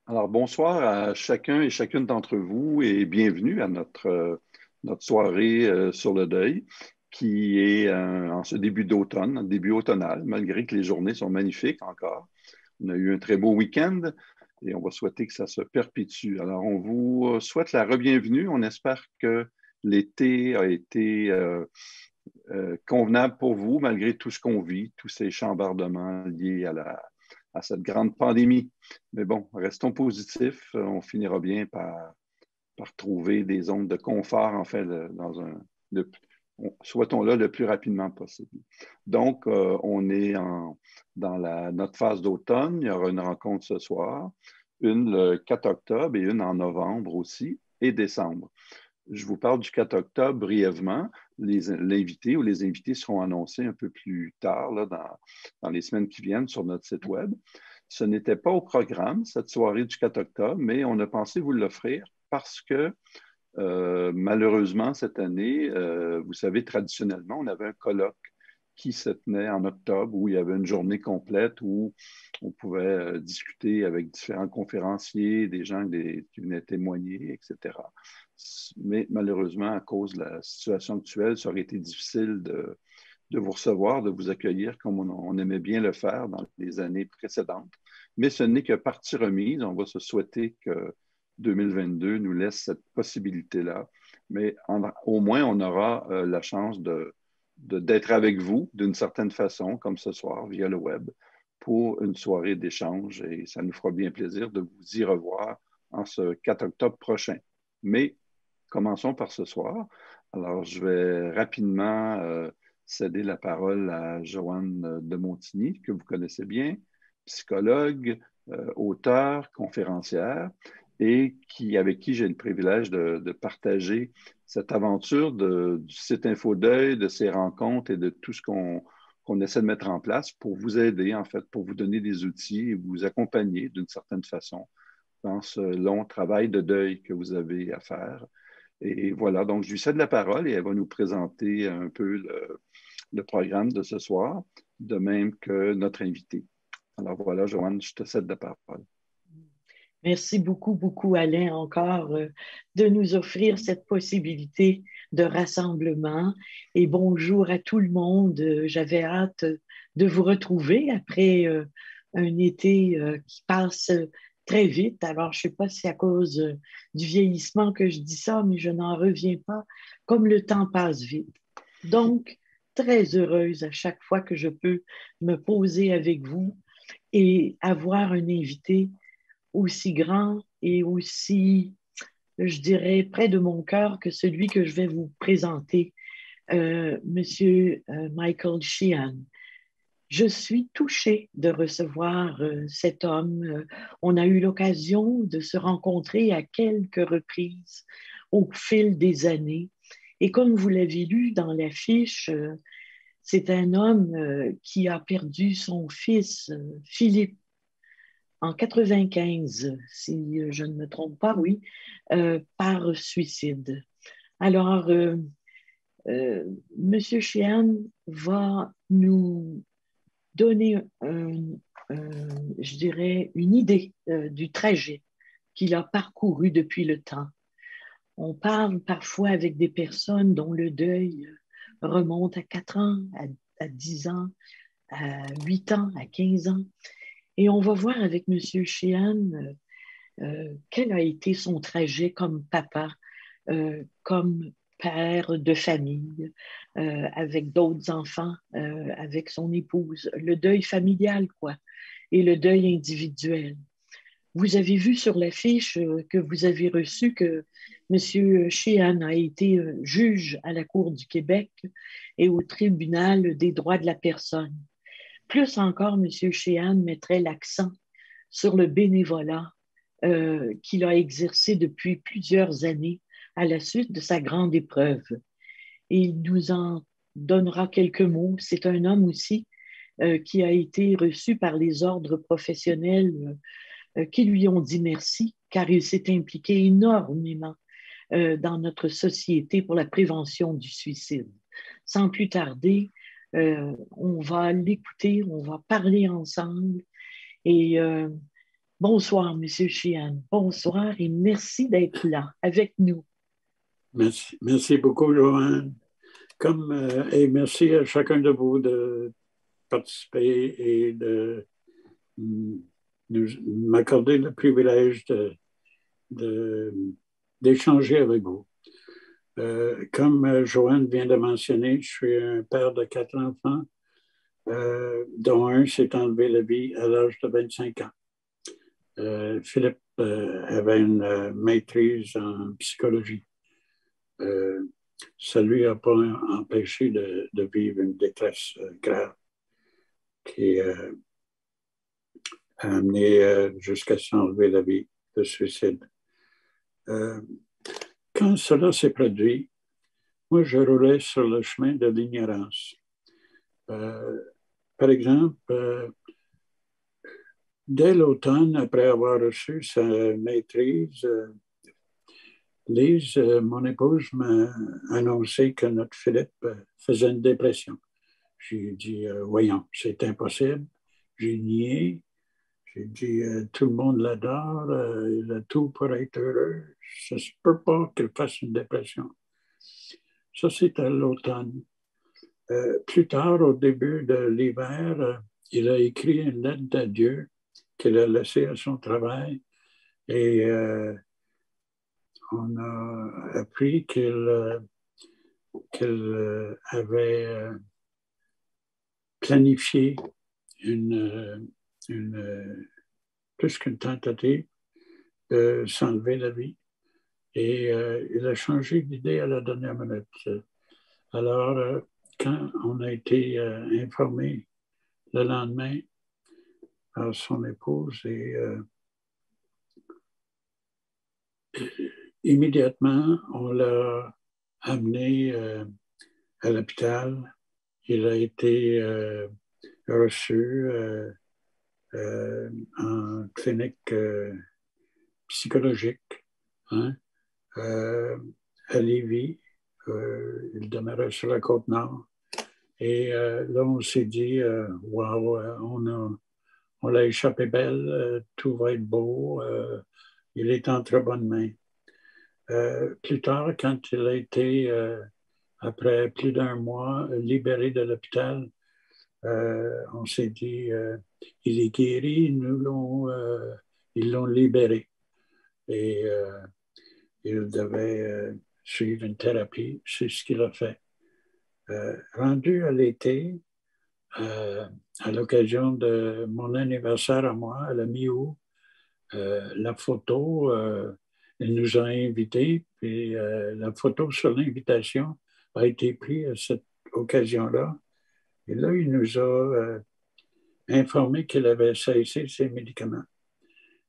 Alors, bonsoir à chacun et chacune d'entre vous et bienvenue à notre soirée sur le deuil qui est en ce début d'automne, début automnal, malgré que les journées sont magnifiques encore. On a eu un très beau week-end et on va souhaiter que ça se perpétue. Alors, on vous souhaite la re-bienvenue. On espère que l'été a été convenable pour vous, malgré tout ce qu'on vit, tous ces chambardements liés à cette grande pandémie. Mais bon, restons positifs. On finira bien par trouver des zones de confort, en fait, souhaitons-le le plus rapidement possible. Donc, on est dans notre phase d'automne. Il y aura une rencontre ce soir, une le 4 octobre et une en novembre aussi, et décembre. Je vous parle du 4 octobre brièvement. L'invité ou les invités seront annoncés un peu plus tard, là, dans les semaines qui viennent sur notre site Web. Ce n'était pas au programme, cette soirée du 4 octobre, mais on a pensé vous l'offrir parce que malheureusement, cette année, vous savez, traditionnellement, on avait un colloque qui se tenait en octobre où il y avait une journée complète où on pouvait discuter avec différents conférenciers, des gens qui venaient témoigner, etc. Mais malheureusement, à cause de la situation actuelle, ça aurait été difficile de vous recevoir, de vous accueillir comme on aimait bien le faire dans les années précédentes. Mais ce n'est que partie remise. On va se souhaiter que 2022 nous laisse cette possibilité-là. Mais au moins, on aura la chance d'être avec vous d'une certaine façon, comme ce soir, via le web, pour une soirée d'échange. Et ça nous fera bien plaisir de vous y revoir en ce 4 octobre prochain. Mais commençons par ce soir. Alors, je vais rapidement céder la parole à Joanne de Montigny, que vous connaissez bien, psychologue, auteure, conférencière, et avec qui j'ai le privilège de partager cette aventure du site InfoDeuil, de ses rencontres et de tout ce qu'on essaie de mettre en place pour vous aider, en fait, pour vous donner des outils et vous accompagner d'une certaine façon dans ce long travail de deuil que vous avez à faire. Et voilà, donc je lui cède la parole et elle va nous présenter un peu le programme de ce soir, de même que notre invité. Alors voilà, Joanne, je te cède la parole. Merci beaucoup, beaucoup, Alain, encore de nous offrir cette possibilité de rassemblement. Et bonjour à tout le monde. J'avais hâte de vous retrouver après un été qui passe très vite. Alors, je ne sais pas si c'est à cause du vieillissement que je dis ça, mais je n'en reviens pas, comme le temps passe vite. Donc, très heureuse à chaque fois que je peux me poser avec vous et avoir un invité aussi grand et aussi, je dirais, près de mon cœur que celui que je vais vous présenter, Monsieur Michael Sheehan. Je suis touchée de recevoir cet homme. On a eu l'occasion de se rencontrer à quelques reprises au fil des années. Et comme vous l'avez lu dans l'affiche, c'est un homme qui a perdu son fils, Philippe, en 95, si je ne me trompe pas, oui, par suicide. Alors, euh, Monsieur Sheehan va nous donner, je dirais, une idée du trajet qu'il a parcouru depuis le temps. On parle parfois avec des personnes dont le deuil remonte à 4 ans, à 10 ans, à 8 ans, à 15 ans. Et on va voir avec M. Sheehan quel a été son trajet comme papa, comme père de famille, avec d'autres enfants, avec son épouse, le deuil familial, quoi, et le deuil individuel. Vous avez vu sur l'affiche que vous avez reçue que M. Sheehan a été juge à la Cour du Québec et au tribunal des droits de la personne. Plus encore, M. Sheehan mettrait l'accent sur le bénévolat qu'il a exercé depuis plusieurs années à la suite de sa grande épreuve. Et il nous en donnera quelques mots. C'est un homme aussi qui a été reçu par les ordres professionnels qui lui ont dit merci, car il s'est impliqué énormément dans notre société pour la prévention du suicide. Sans plus tarder, on va l'écouter, on va parler ensemble et Bonsoir, Monsieur Chian. Bonsoir et merci d'être là avec nous. Merci beaucoup, Joanne. Et merci à chacun de vous de participer et de m'accorder le privilège de- d'échanger avec vous. Comme Joanne vient de mentionner, je suis un père de 4 enfants, dont un s'est enlevé la vie à l'âge de 25 ans. Philippe avait une maîtrise en psychologie. Ça ne lui a pas empêché de vivre une détresse grave qui a amené jusqu'à s'enlever la vie, le suicide. Quand cela s'est produit, moi, je roulais sur le chemin de l'ignorance. Par exemple, dès l'automne, après avoir reçu sa maîtrise, Lise, mon épouse, m'a annoncé que notre Philippe faisait une dépression. J'ai dit, voyons, c'est impossible. J'ai nié. J'ai dit, tout le monde l'adore, il a tout pour être heureux. Ça ne se peut pas qu'il fasse une dépression. Ça, c'était l'automne. Plus tard, au début de l'hiver, il a écrit une lettre d'adieu qu'il a laissée à son travail et on a appris qu'il avait planifié plus qu'une tentative de s'enlever la vie. Et il a changé d'idée à la dernière minute. Alors, quand on a été informé le lendemain par son épouse, et immédiatement, on l'a amené à l'hôpital. Il a été reçu en clinique psychologique, hein, à Lévis. Il demeurait sur la Côte-Nord. Et là, on s'est dit, wow, on l'a échappé belle, tout va être beau, il est en très bonne main. Plus tard, quand il a été, après plus d'un mois, libéré de l'hôpital, on s'est dit, il est guéri, ils l'ont libéré. Et il devait suivre une thérapie, c'est ce qu'il a fait. Rendu à l'été, à l'occasion de mon anniversaire à moi, à la mi-août, la photo, elle nous a invités, puis la photo sur l'invitation a été prise à cette occasion-là. Et là, il nous a informé qu'il avait cessé ses médicaments.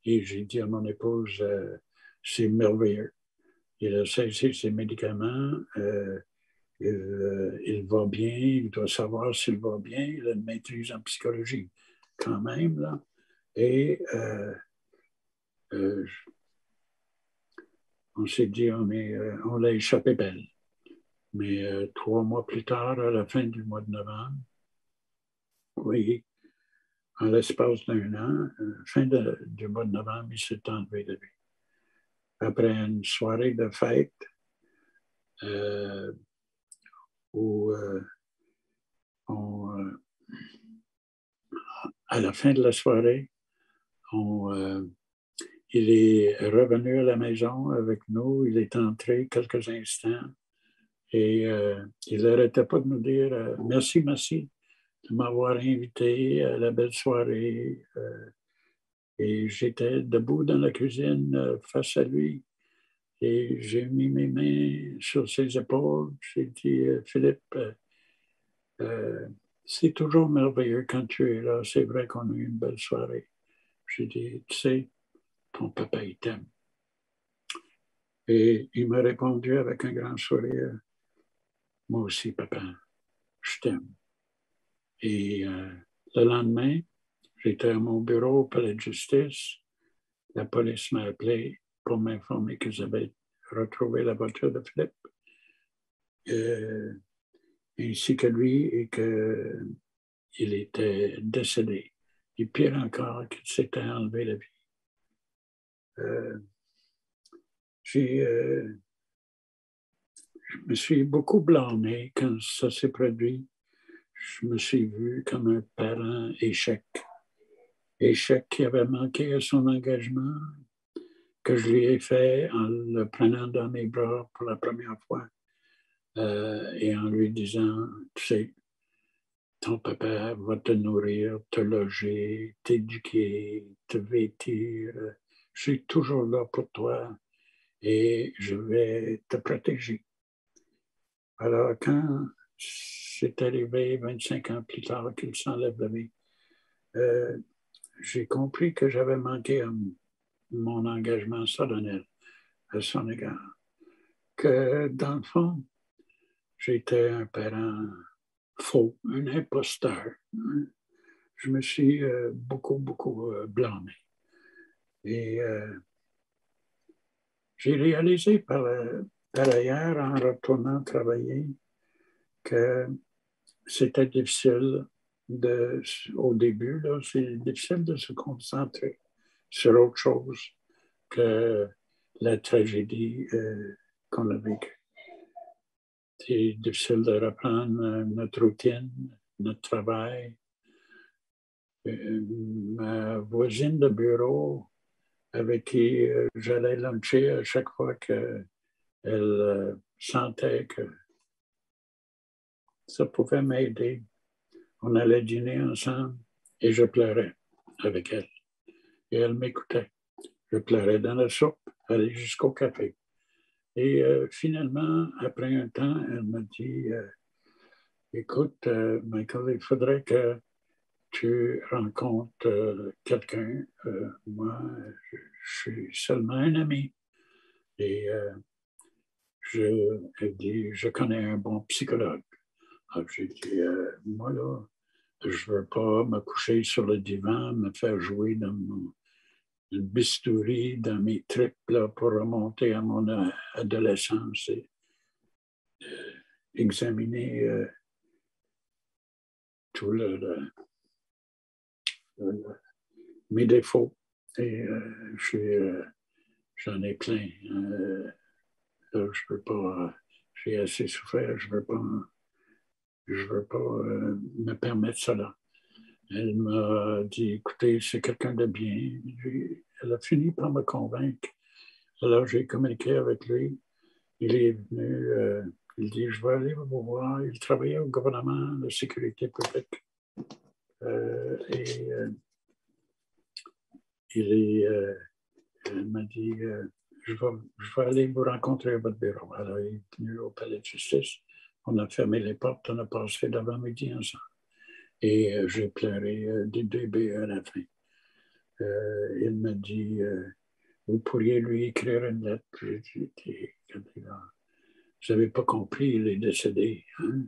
Et j'ai dit à mon épouse, c'est merveilleux. Il a cessé ses médicaments, il va bien, il doit savoir s'il va bien, il a une maîtrise en psychologie quand même, là. Et on s'est dit, on l'a échappé belle. Mais 3 mois plus tard, à la fin du mois de novembre, oui, en l'espace d'un an, fin du mois de novembre, il s'est enlevé de vie. Après une soirée de fête où à la fin de la soirée, il est revenu à la maison avec nous. Il est entré quelques instants et il n'arrêtait pas de nous dire merci, merci de m'avoir invité à la belle soirée. Et j'étais debout dans la cuisine face à lui et j'ai mis mes mains sur ses épaules. J'ai dit, Philippe, c'est toujours merveilleux quand tu es là. C'est vrai qu'on a eu une belle soirée. J'ai dit, tu sais, ton papa, il t'aime. Et il m'a répondu avec un grand sourire, moi aussi, papa, je t'aime. Et le lendemain, j'étais à mon bureau au palais de justice. La police m'a appelé pour m'informer qu'ils avaient retrouvé la voiture de Philippe, ainsi que lui, et qu'il était décédé. Et pire encore, qu'il s'était enlevé la vie. Je me suis beaucoup blâmé quand ça s'est produit. Je me suis vu comme un parent échec. Échec qui avait manqué à son engagement, que je lui ai fait en le prenant dans mes bras pour la première fois et en lui disant, tu sais, ton papa va te nourrir, te loger, t'éduquer, te vêtir. Je suis toujours là pour toi et je vais te protéger. Alors, quand c'est arrivé 25 ans plus tard qu'il s'enlève de vie, j'ai compris que j'avais manqué à mon engagement solennel à son égard. Que dans le fond, j'étais un parent faux, un imposteur. Je me suis beaucoup blâmé. Et j'ai réalisé par ailleurs, en retournant travailler, que c'était difficile au début, c'est difficile de se concentrer sur autre chose que la tragédie qu'on a vécue. C'est difficile de reprendre notre routine, notre travail. Ma voisine de bureau avec qui j'allais luncher à chaque fois qu'elle sentait que ça pouvait m'aider. On allait dîner ensemble et je pleurais avec elle. Et elle m'écoutait. Je pleurais dans la soupe, aller jusqu'au café. Et finalement, après un temps, elle m'a dit, écoute, Michael, il faudrait que tu rencontres quelqu'un. Moi, je suis seulement un ami. Et elle dit, je connais un bon psychologue. Alors, j'ai dit, moi, là, je ne veux pas me coucher sur le divan, me faire jouer dans mon bistouri, dans mes tripes là, pour remonter à mon adolescence et examiner tous mes défauts. Et j'en ai plein. Je peux pas, j'ai assez souffert, je veux pas me permettre cela. Elle m'a dit, écoutez, c'est quelqu'un de bien. Elle a fini par me convaincre. Alors, j'ai communiqué avec lui. Il est venu, il dit, je vais aller vous voir. Il travaillait au gouvernement de sécurité publique. Il m'a dit, je vais aller vous rencontrer à votre bureau. Alors, il est venu au palais de justice. On a fermé les portes, on a passé l'avant-midi ensemble. Et j'ai pleuré des début à la fin. Il m'a dit, vous pourriez lui écrire une lettre. Vous n'avez pas compris, il est décédé. Hein?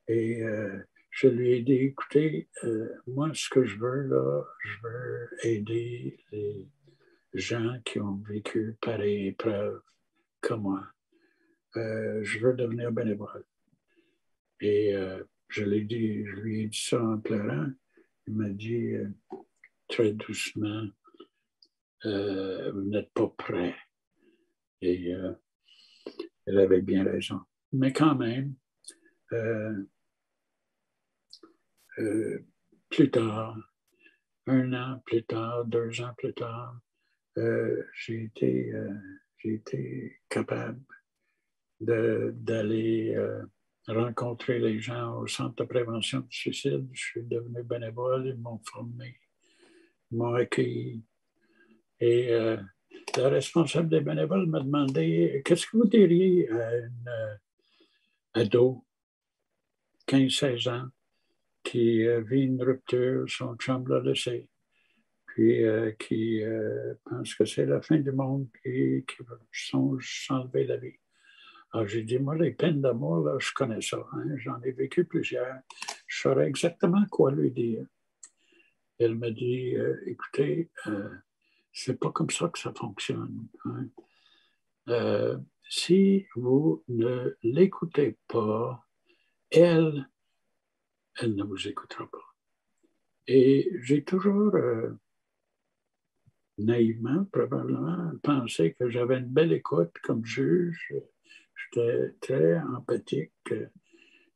Et je lui ai dit, écoutez, moi, ce que je veux, là, je veux aider les gens qui ont vécu pareille épreuve comme moi. Je veux devenir bénévole. Et je lui ai dit ça en pleurant. Il m'a dit très doucement, vous n'êtes pas prêt. Et elle avait bien raison. Mais quand même, plus tard, 1 an plus tard, 2 ans plus tard, j'ai été capable d'aller rencontrer les gens au centre de prévention du suicide. Je suis devenu bénévole, ils m'ont formé, ils m'ont accueilli. Et la responsable des bénévoles m'a demandé, qu'est-ce que vous diriez à une ado, 15-16 ans, qui vit une rupture, son chum l'a laissé, puis qui pense que c'est la fin du monde et qui songe s'enlever la vie. Alors, j'ai dit, moi, les peines d'amour, là, je connais ça. Hein? J'en ai vécu plusieurs. Je saurais exactement quoi lui dire. Elle m'a dit, écoutez, c'est pas comme ça que ça fonctionne. Hein? Si vous ne l'écoutez pas, elle ne vous écoutera pas. Et j'ai toujours naïvement, probablement, pensé que j'avais une belle écoute comme juge. J'étais très empathique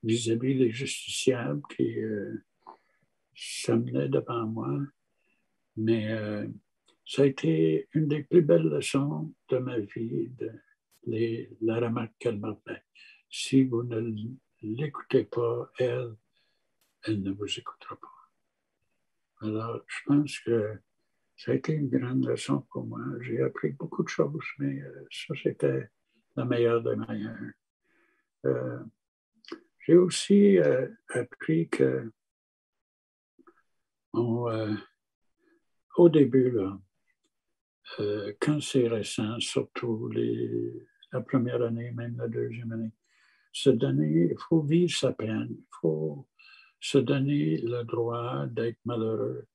vis-à-vis des justiciables qui s'amenaient devant moi. Mais ça a été une des plus belles leçons de ma vie, la remarque qu'elle m'a faite. Si vous ne l'écoutez pas, elle ne vous écoutera pas. Alors, je pense que ça a été une grande leçon pour moi. J'ai appris beaucoup de choses, mais ça, c'était la meilleure des meilleures. J'ai aussi appris que au début, là, quand c'est récent, surtout la première année, même la deuxième année, il faut vivre sa peine, il faut se donner le droit d'être malheureux.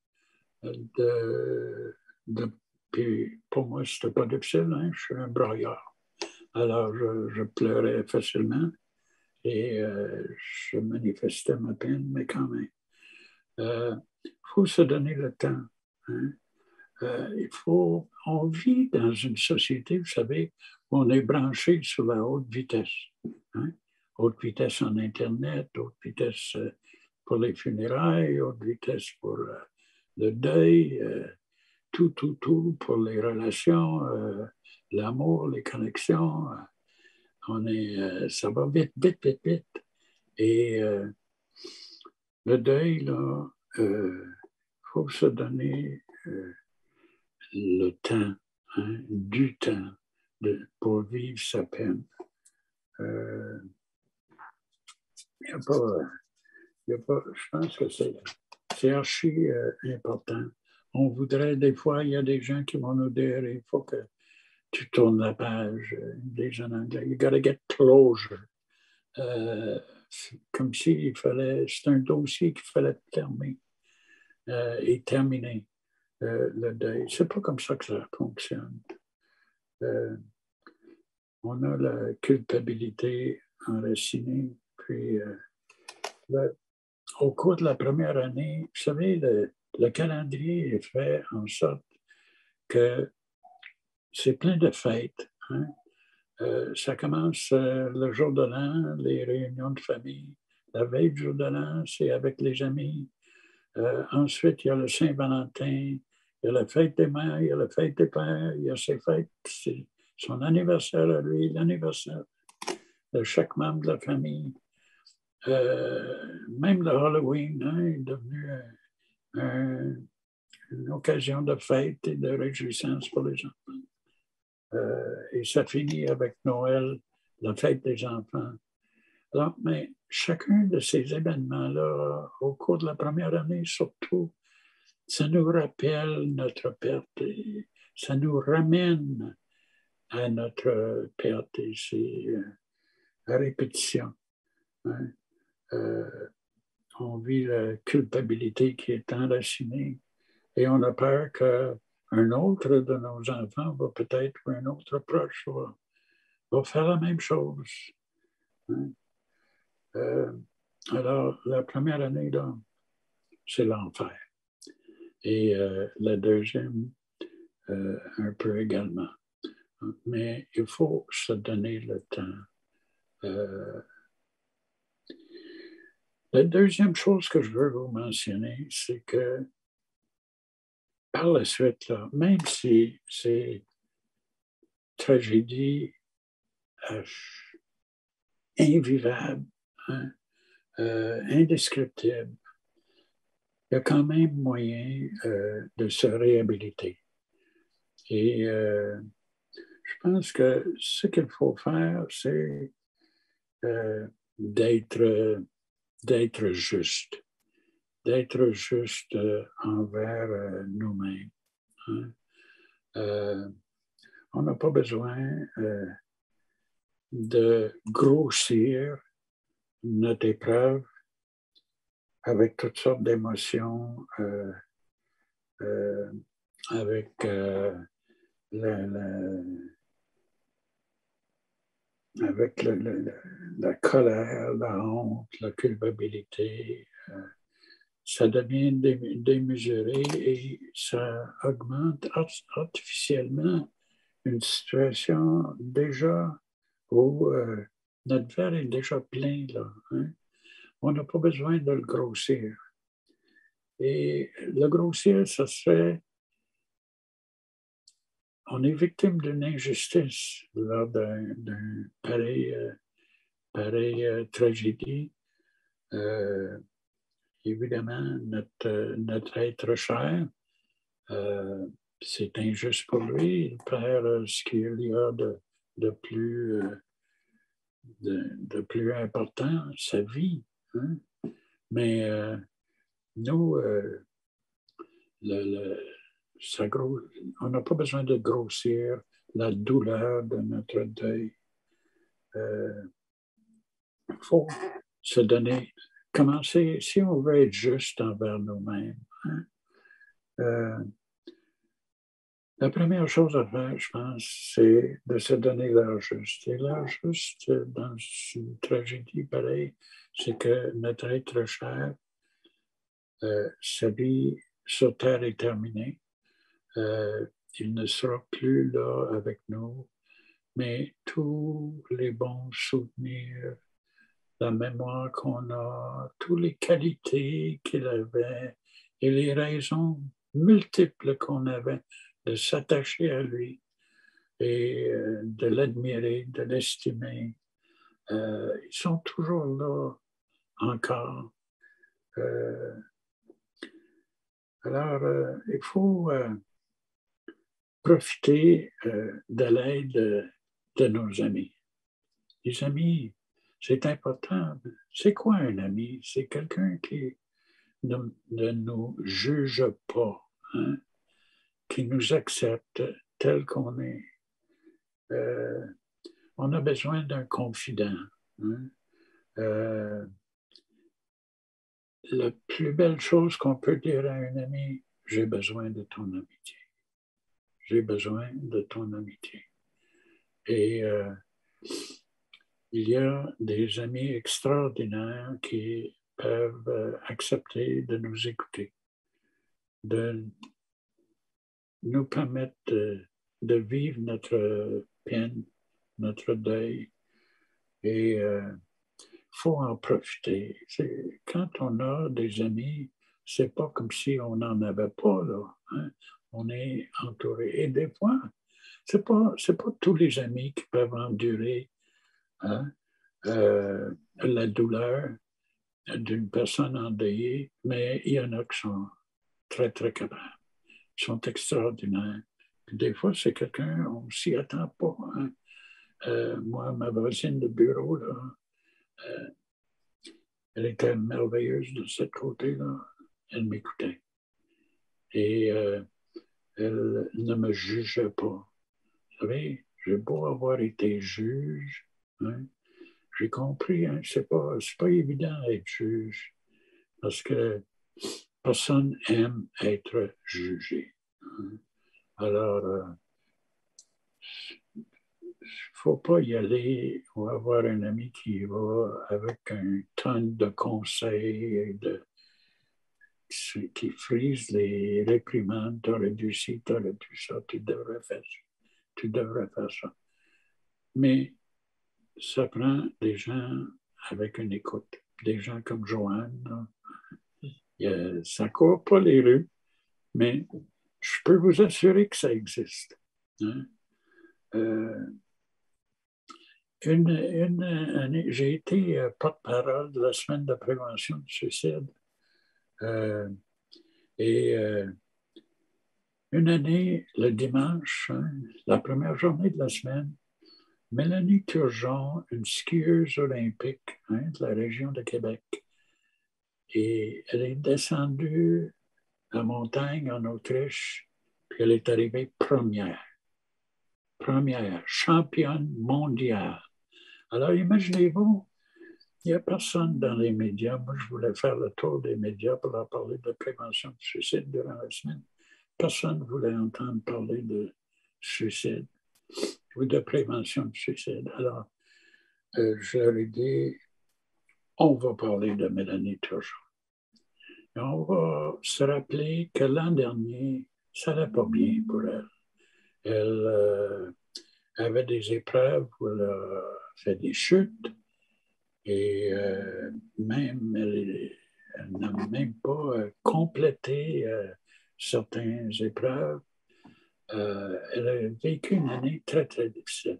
Puis pour moi, c'était pas difficile, hein? Je suis un braillard. Alors, je pleurais facilement et je manifestais ma peine, mais quand même. Il faut se donner le temps. Hein? On vit dans une société, vous savez, où on est branché sur la haute vitesse. Hein? Haute vitesse en Internet, haute vitesse pour les funérailles, haute vitesse pour le deuil, tout pour les relations, l'amour, les connexions. Ça va vite, vite, vite, vite. Et le deuil, là, faut se donner le temps, hein, du temps pour vivre sa peine. Je pense que c'est archi important. On voudrait, des fois, il y a des gens qui vont nous dire, il faut que tu tournes la page, des gens anglais, you gotta get closure. Comme s'il fallait, c'est un dossier qu'il fallait fermer et terminer le deuil. C'est pas comme ça que ça fonctionne. On a la culpabilité enracinée, puis au cours de la première année, vous savez, le calendrier est fait en sorte que c'est plein de fêtes. Hein? Ça commence le jour de l'an, les réunions de famille. La veille du jour de l'an, c'est avec les amis. Ensuite, il y a le Saint-Valentin, il y a la fête des mères, il y a la fête des pères, il y a ses fêtes, c'est son anniversaire à lui, l'anniversaire de chaque membre de la famille. Même le Halloween est devenu une occasion de fête et de réjouissance pour les enfants. Et ça finit avec Noël, la fête des enfants. Alors, mais chacun de ces événements-là, au cours de la première année surtout, ça nous rappelle notre perte et ça nous ramène à notre perte et c'est la répétition. Hein? On vit la culpabilité qui est enracinée et on a peur qu'un autre de nos enfants va peut-être, ou un autre proche va faire la même chose. Hein? Alors, la première année, là, c'est l'enfer. Et la deuxième, un peu également. Mais il faut se donner le temps. La deuxième chose que je veux vous mentionner, c'est que par la suite, là, même si c'est tragédie invivable, hein, indescriptible, il y a quand même moyen de se réhabiliter. Et je pense que ce qu'il faut faire, c'est d'être juste, envers nous-mêmes. Hein. On n'a pas besoin de grossir notre épreuve avec toutes sortes d'émotions, avec avec la colère, la honte, la culpabilité. ça devient démesuré et ça augmente artificiellement une situation déjà où notre verre est déjà plein, là. Hein? On n'a pas besoin de le grossir. Et le grossir, ça serait... On est victime d'une injustice lors d'une pareille tragédie. Évidemment, notre être cher, c'est injuste pour lui. Il perd ce qu'il y a de plus important, sa vie. Hein? Mais nous, on n'a pas besoin de grossir la douleur de notre deuil. Il faut se donner, commencer, si on veut être juste envers nous-mêmes. Hein? La première chose à faire, je pense, c'est de se donner l'heure juste. Et l'heure juste, dans une tragédie pareille, c'est que notre être cher, sa vie sur Terre est terminée. Il ne sera plus là avec nous, mais tous les bons souvenirs, la mémoire qu'on a, toutes les qualités qu'il avait et les raisons multiples qu'on avait de s'attacher à lui et de l'admirer, de l'estimer. Ils sont toujours là encore. Alors, il faut profiter de l'aide de nos amis. Les amis, c'est important. C'est quoi un ami? C'est quelqu'un qui ne nous juge pas, hein? Qui nous accepte tel qu'on est. On a besoin d'un confident. Hein? La plus belle chose qu'on peut dire à un ami, j'ai besoin de ton amitié. J'ai besoin de ton amitié. Et il y a des amis extraordinaires qui peuvent accepter de nous écouter, de nous permettre de vivre notre peine, notre deuil. Et il faut en profiter. Quand on a des amis, c'est pas comme si on n'en avait pas, là. Hein? On est entouré. Et des fois, c'est pas tous les amis qui peuvent endurer, hein, la douleur d'une personne endeuillée, mais il y en a qui sont très, très capables. Ils sont extraordinaires. Puis des fois, c'est quelqu'un, on ne s'y attend pas. Hein? Moi, ma voisine de bureau, là, elle était merveilleuse de ce côté-là. Elle m'écoutait. Et elle ne me jugeait pas. Vous savez, j'ai beau avoir été juge, hein, j'ai compris, hein, c'est pas évident d'être juge, parce que personne n'aime être jugé. Hein. Alors, il ne faut pas y aller ou avoir un ami qui va avec un tonne de conseils et qui frise les réprimandes. Tu aurais dû ci, tu aurais dû ça, tu devrais faire ça, tu devrais faire ça. Mais ça prend des gens avec une écoute, des gens comme Joanne. Ça ne court pas les rues, mais je peux vous assurer que ça existe. Hein? J'ai été porte-parole de la semaine de prévention du suicide. Une année, le dimanche, hein, la première journée de la semaine, Mélanie Turgeon, une skieuse olympique, hein, de la région de Québec, et elle est descendue la montagne en Autriche, puis elle est arrivée première, championne mondiale. Alors imaginez-vous, il n'y a personne dans les médias. Moi, je voulais faire le tour des médias pour leur parler de prévention du suicide durant la semaine. Personne ne voulait entendre parler de suicide ou de prévention du suicide. Alors, je leur ai dit, on va parler de Mélanie Turgeon. Et on va se rappeler que l'an dernier, ça n'allait pas bien pour elle. Elle avait des épreuves où elle a fait des chutes et même elle n'a même pas complété certaines épreuves. Elle a vécu une année très, très difficile.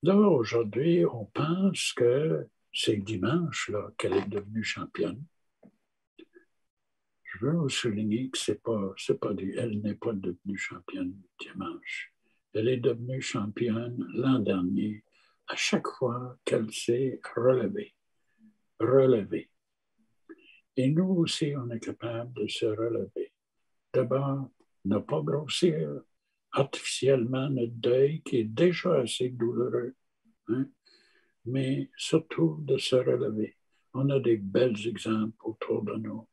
Là, aujourd'hui, on pense que c'est dimanche là, qu'elle est devenue championne. Je veux vous souligner que elle n'est pas devenue championne dimanche. Elle est devenue championne l'an dernier à chaque fois qu'elle s'est relevée. Et nous aussi, on est capable de se relever. D'abord, ne pas grossir artificiellement notre deuil qui est déjà assez douloureux, hein? Mais surtout de se relever. On a des bels exemples autour de nous.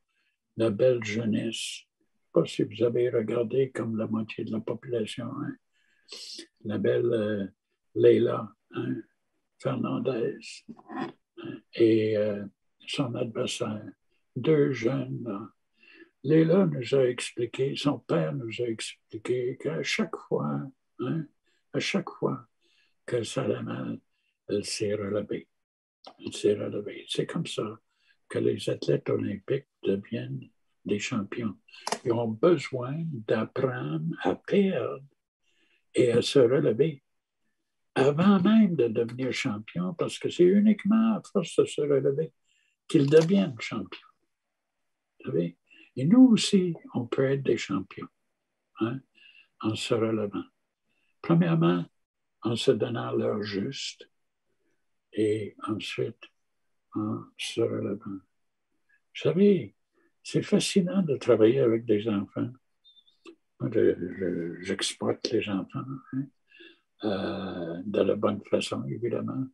La belle jeunesse. Je ne sais pas si vous avez regardé comme la moitié de la population, hein? La belle Leila, hein? Fernandez, hein? Et son adversaire. Deux jeunes. Là. Leila nous a expliqué, son père nous a expliqué qu'à chaque fois, hein, à chaque fois que ça allait mal, elle s'est relevée. Elle s'est relevée. C'est comme ça que les athlètes olympiques deviennent des champions. Ils ont besoin d'apprendre à perdre et à se relever avant même de devenir champion, parce que c'est uniquement à force de se relever qu'ils deviennent champions. Vous savez? Et nous aussi, on peut être des champions, hein, en se relevant. Premièrement, en se donnant l'heure juste et ensuite en se relevant. Vous savez, c'est fascinant de travailler avec des enfants. Moi, j'exploite les enfants, hein, de la bonne façon, évidemment.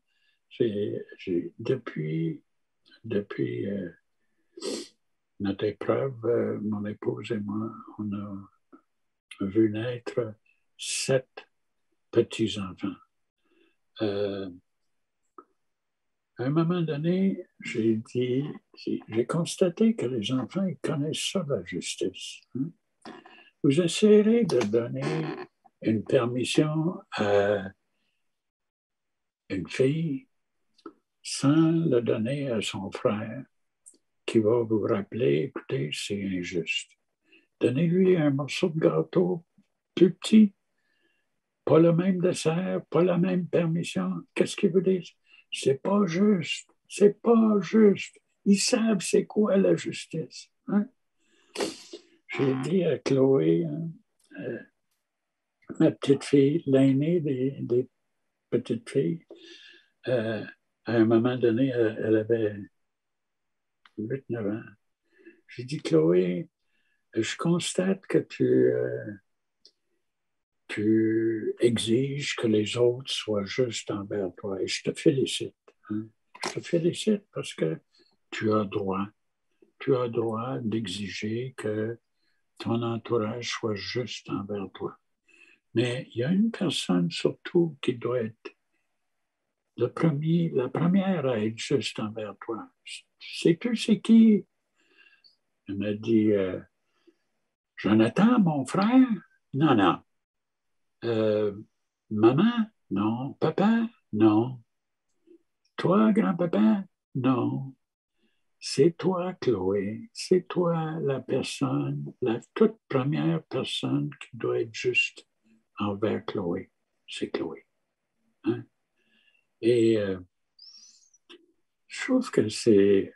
Depuis notre épreuve, mon épouse et moi, on a vu naître 7 petits-enfants. À un moment donné, j'ai constaté que les enfants, ils connaissent ça, la justice. Hein? Vous essayerez de donner une permission à une fille sans le donner à son frère qui va vous rappeler, écoutez, c'est injuste. Donnez-lui un morceau de gâteau plus petit, pas le même dessert, pas la même permission. Qu'est-ce qu'ils vous disent? C'est pas juste, c'est pas juste. Ils savent c'est quoi la justice. Hein? J'ai dit à Chloé, hein, ma petite fille, l'aînée des petites filles, à un moment donné, elle avait 8-9 ans. J'ai dit, Chloé, je constate que tu exiges que les autres soient justes envers toi et je te félicite. Hein? Je te félicite parce que tu as droit d'exiger que ton entourage soit juste envers toi. Mais il y a une personne surtout qui doit être la première à être juste envers toi. Sais-tu c'est qui? Elle m'a dit, Jonathan, mon frère? Non, non. Maman? Non. Papa? Non. Toi, grand-papa? Non. C'est toi, Chloé. C'est toi la personne, la toute première personne qui doit être juste envers Chloé. C'est Chloé. Hein? Et je trouve que c'est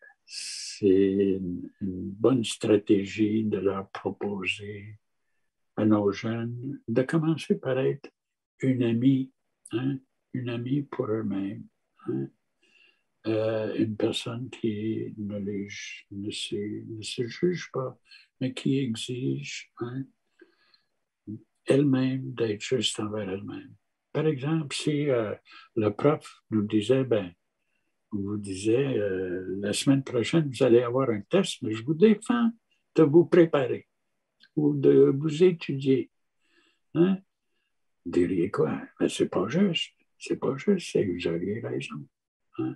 une bonne stratégie de leur proposer à nos jeunes de commencer par être une amie, hein? Une amie pour eux-mêmes. Hein? Une personne qui ne se juge pas, mais qui exige, hein, elle-même d'être juste envers elle-même. Par exemple, si le prof nous disait, vous disait, la semaine prochaine, vous allez avoir un test, mais je vous défends de vous préparer ou de vous étudier. Hein? Vous diriez quoi? Mais c'est pas juste. C'est pas juste, vous auriez raison. Hein?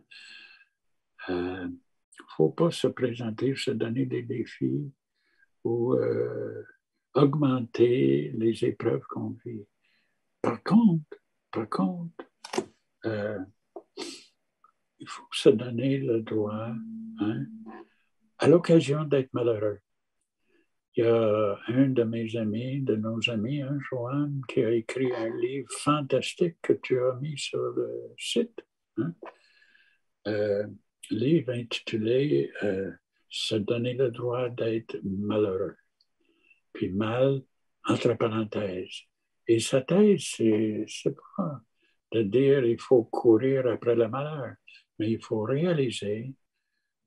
faut pas se présenter, se donner des défis ou augmenter les épreuves qu'on vit. Par contre, euh, il faut se donner le droit, hein, à l'occasion d'être malheureux. Il y a un de mes amis, de nos amis, hein, Joanne, qui a écrit un livre fantastique que tu as mis sur le site. Hein? Livre intitulé Se donner le droit d'être malheureux. Puis mal, entre parenthèses. Et sa thèse, c'est pas de dire il faut courir après le malheur, mais il faut réaliser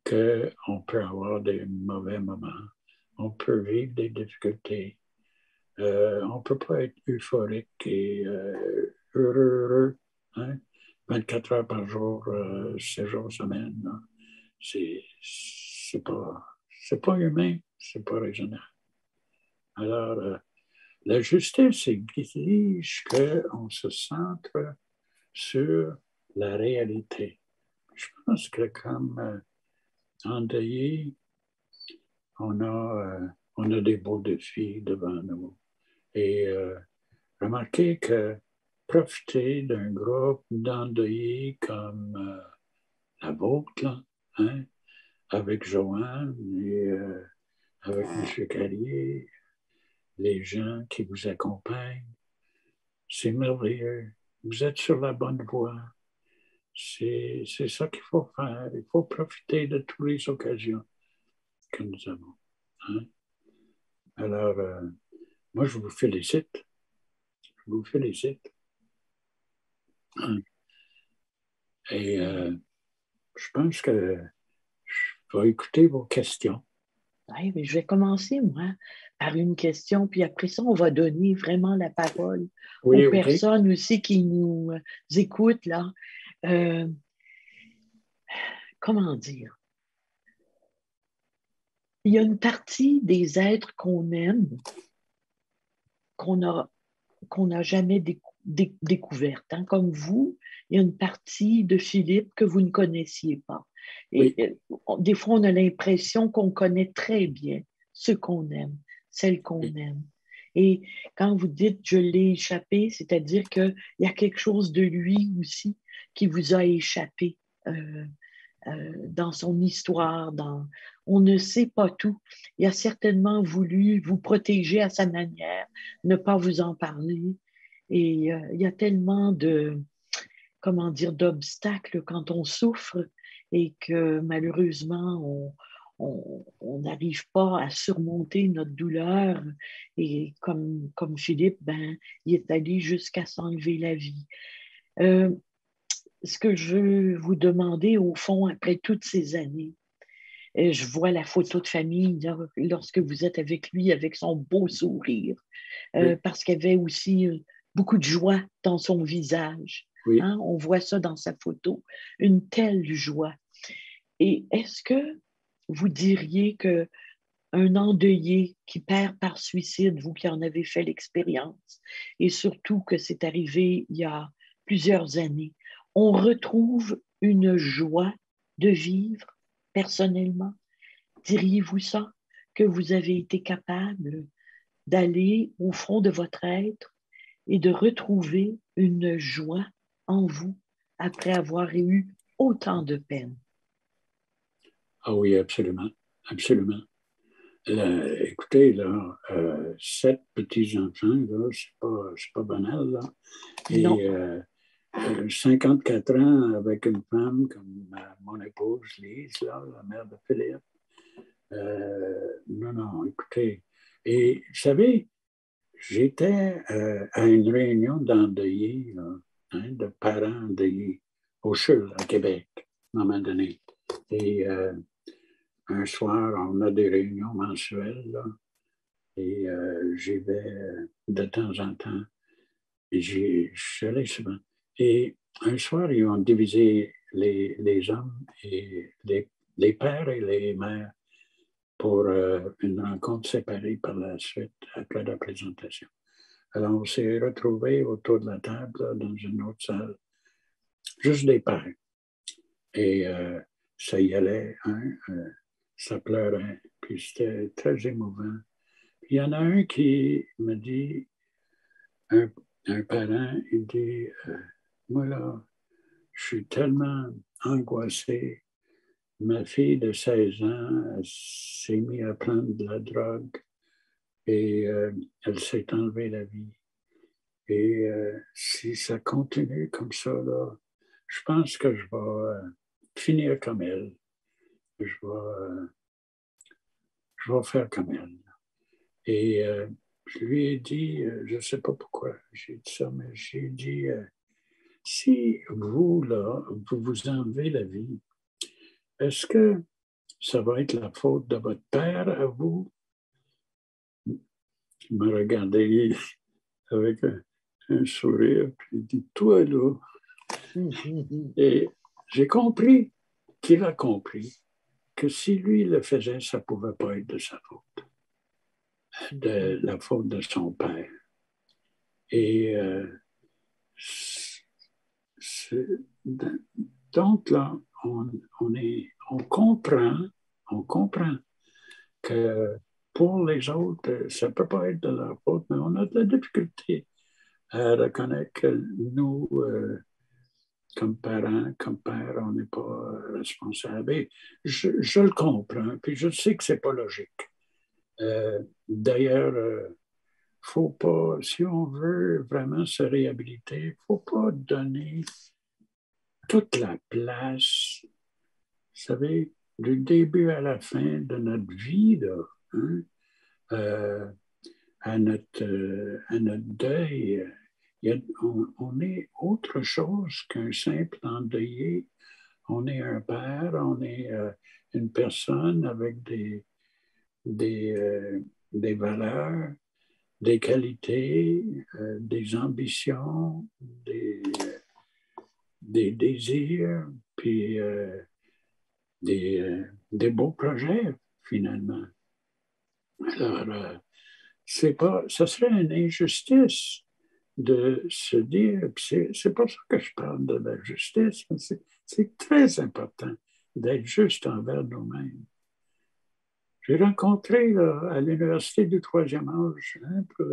qu'on peut avoir des mauvais moments, on peut vivre des difficultés, on ne peut pas être euphorique et heureux, hein? 24 heures par jour, 7 jours semaine. C'est pas humain, c'est pas raisonnable. Alors, la justice exige qu'on se centre sur la réalité. Je pense que comme endeuillé, on a des beaux défis devant nous. Et remarquez que profiter d'un groupe d'endeuillés comme la vôtre, là, hein, avec Joanne et avec M. Carrier, les gens qui vous accompagnent, c'est merveilleux. Vous êtes sur la bonne voie. C'est ça qu'il faut faire. Il faut profiter de toutes les occasions que nous avons. Hein? Alors, moi, je vous félicite. Je vous félicite. Et je pense que je vais écouter vos questions. Oui, mais je vais commencer, moi, par une question, puis après ça, on va donner vraiment la parole aux personnes aussi qui nous écoutent, là. Comment dire? Il y a une partie des êtres qu'on aime, qu'on n'a jamais découverte. Hein? Comme vous, il y a une partie de Philippe que vous ne connaissiez pas. Et des fois, on a l'impression qu'on connaît très bien ce qu'on aime, celle qu'on aime. Et quand vous dites « je l'ai échappé », c'est-à-dire qu'il y a quelque chose de lui aussi qui vous a échappé dans son histoire. On ne sait pas tout. Il a certainement voulu vous protéger à sa manière, ne pas vous en parler. Et il y a tellement d'obstacles quand on souffre et que malheureusement, on n'arrive pas à surmonter notre douleur. Et comme Philippe, il est allé jusqu'à s'enlever la vie. Ce que je veux vous demander, au fond, après toutes ces années, je vois la photo de famille là, lorsque vous êtes avec lui, avec son beau sourire, parce qu'il y avait aussi beaucoup de joie dans son visage. Oui. Hein? On voit ça dans sa photo, une telle joie. Et est-ce que vous diriez que un endeuillé qui perd par suicide, vous qui en avez fait l'expérience, et surtout que c'est arrivé il y a plusieurs années, on retrouve une joie de vivre personnellement? Diriez-vous ça, que vous avez été capable d'aller au fond de votre être et de retrouver une joie en vous après avoir eu autant de peine? Ah oui, absolument, absolument. Écoutez, là, 7 petits-enfants, là, c'est pas banal, là. Et 54 ans avec une femme comme mon épouse Lise, là, la mère de Philippe. Non, écoutez. Et vous savez, j'étais à une réunion d'endeuillés, hein, de parents endeuillés, au CHUL, à Québec, à un moment donné. Et un soir, on a des réunions mensuelles, là, et j'y vais de temps en temps. Et je suis allé souvent. Et un soir, ils ont divisé les hommes et les pères et les mères pour une rencontre séparée par la suite, après la présentation. Alors, on s'est retrouvés autour de la table, là, dans une autre salle, juste des pères. Et ça y allait, hein, ça pleurait, puis c'était très émouvant. Puis il y en a un qui me dit, un parent, il dit, moi là, je suis tellement angoissé. Ma fille de 16 ans s'est mise à prendre de la drogue et elle s'est enlevée la vie. Et si ça continue comme ça, là, je pense que je vais finir comme elle. Je vais faire comme elle. Et je lui ai dit, je ne sais pas pourquoi j'ai dit ça, mais j'ai dit, si vous, là, vous vous enlevez la vie, est-ce que ça va être la faute de votre père à vous? Il m'a regardé avec un sourire, puis il dit, toi, là. Et j'ai compris qu'il a compris que si lui le faisait, ça ne pouvait pas être de sa faute, de la faute de son père. Et donc là, on comprend que pour les autres, ça ne peut pas être de leur faute, mais on a de la difficulté à reconnaître que nous, comme parents, comme pères, on n'est pas responsable. Et je le comprends, puis je sais que ce n'est pas logique. D'ailleurs, faut pas, si on veut vraiment se réhabiliter, il ne faut pas donner toute la place, vous savez, du début à la fin de notre vie, là, hein, à notre deuil. On est autre chose qu'un simple endeuillé. On est un père, on est une personne avec des valeurs, des qualités, des ambitions, des désirs, puis des beaux projets, finalement. Alors, ça serait une injustice de se dire, c'est pas ça que je parle de la justice, mais c'est très important d'être juste envers nous-mêmes. J'ai rencontré là, à l'Université du troisième âge, hein, pour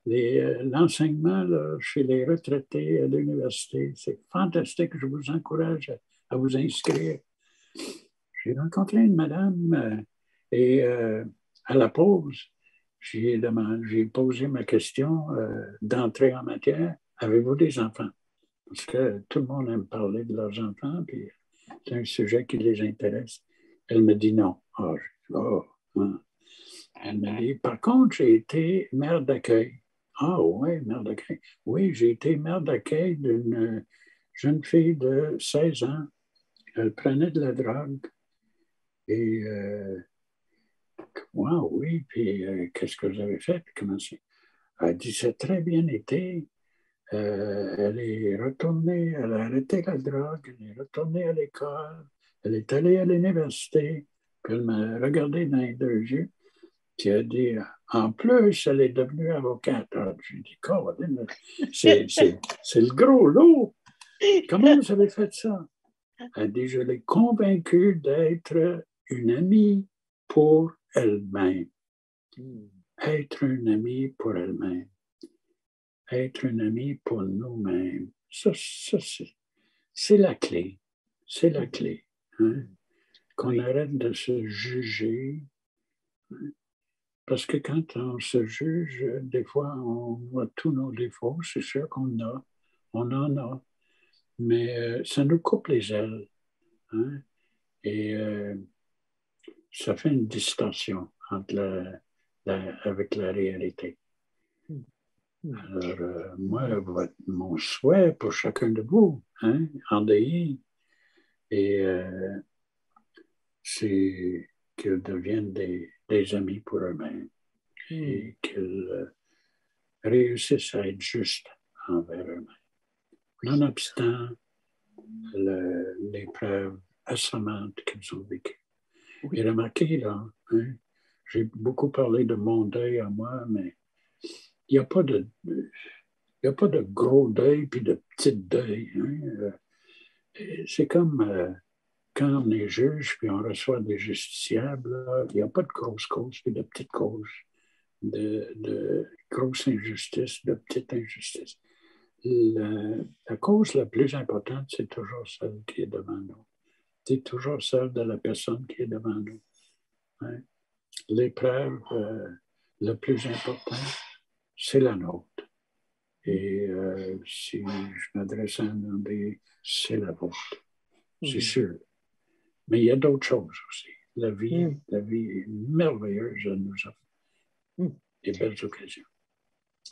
l'enseignement là, chez les retraités à l'université. C'est fantastique, je vous encourage à vous inscrire. J'ai rencontré une madame et à la pause, j'ai posé ma question d'entrée en matière. Avez-vous des enfants? Parce que tout le monde aime parler de leurs enfants, puis c'est un sujet qui les intéresse. Elle me dit non. Hein. Elle me dit, par contre, j'ai été mère d'accueil. Ah oui, mère d'accueil. Oui, j'ai été mère d'accueil d'une jeune fille de 16 ans. Elle prenait de la drogue. Et wow, oui, puis qu'est-ce que vous avez fait? Comment c'est? Elle dit, c'est très bien été. Elle est retournée, elle a arrêté la drogue, elle est retournée à l'école, elle est allée à l'université, puis elle m'a regardé dans les deux yeux, puis elle a dit, en plus, elle est devenue avocate. Alors, j'ai dit, Caroline, c'est le gros lot. Comment vous avez fait ça? Elle dit, je l'ai convaincue d'être une amie pour elle-même. Être une amie pour elle-même. Être une amie pour nous-mêmes. Ça c'est la clé. C'est la clé. Hein? Qu'on arrête de se juger. Hein? Parce que quand on se juge, des fois, on voit tous nos défauts. C'est sûr qu'on a. On en a. Mais ça nous coupe les ailes. Hein? Et ça fait une distorsion entre avec la réalité. Alors, moi, mon souhait pour chacun de vous, hein, endeuillés, et c'est qu'ils deviennent des amis pour eux-mêmes et qu'ils réussissent à être justes envers eux-mêmes. Nonobstant l'épreuve assommante qu'ils ont vécue. Et remarquez, là, hein, j'ai beaucoup parlé de mon deuil à moi, mais il n'y a pas de gros deuil puis de petit deuil. Hein. C'est comme quand on est juge, puis on reçoit des justiciables, là, il n'y a pas de grosses causes, puis de petites causes, de grosses injustices, de petites injustices. La cause la plus importante, c'est toujours celle qui est devant nous. C'est toujours celle de la personne qui est devant nous. Hein? L'épreuve la plus importante, c'est la nôtre. Et si je m'adresse à un André, c'est la vôtre. C'est sûr. Mais il y a d'autres choses aussi. La vie est merveilleuse, elle nous offre des belles occasions.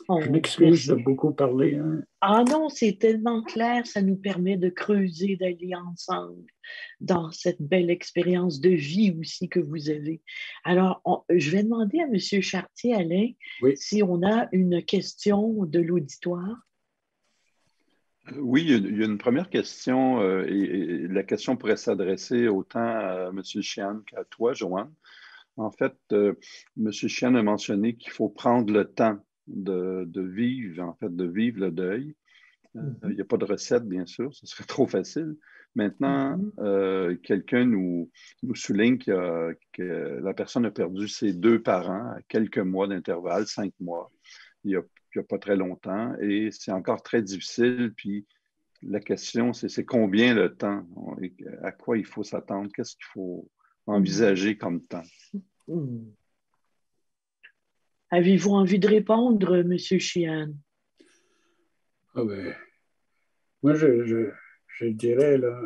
Je m'excuse de beaucoup parler. Hein? Ah non, c'est tellement clair, ça nous permet de creuser, d'aller ensemble dans cette belle expérience de vie aussi que vous avez. Alors, je vais demander à M. Chartier-Alain si on a une question de l'auditoire. Oui, il y a une première question, et la question pourrait s'adresser autant à M. Sheehan qu'à toi, Joanne. En fait, M. Sheehan a mentionné qu'il faut prendre le temps de vivre, en fait, de vivre le deuil. Il n'y a pas de recette, bien sûr, ce serait trop facile. Maintenant, quelqu'un nous souligne que la personne a perdu ses 2 parents à quelques mois d'intervalle, 5 mois. Il n'y a pas très longtemps, et c'est encore très difficile. Puis la question, c'est combien le temps? À quoi il faut s'attendre? Qu'est-ce qu'il faut envisager comme temps? Avez-vous envie de répondre, M. Sheehan? Ah ben, moi, je dirais là,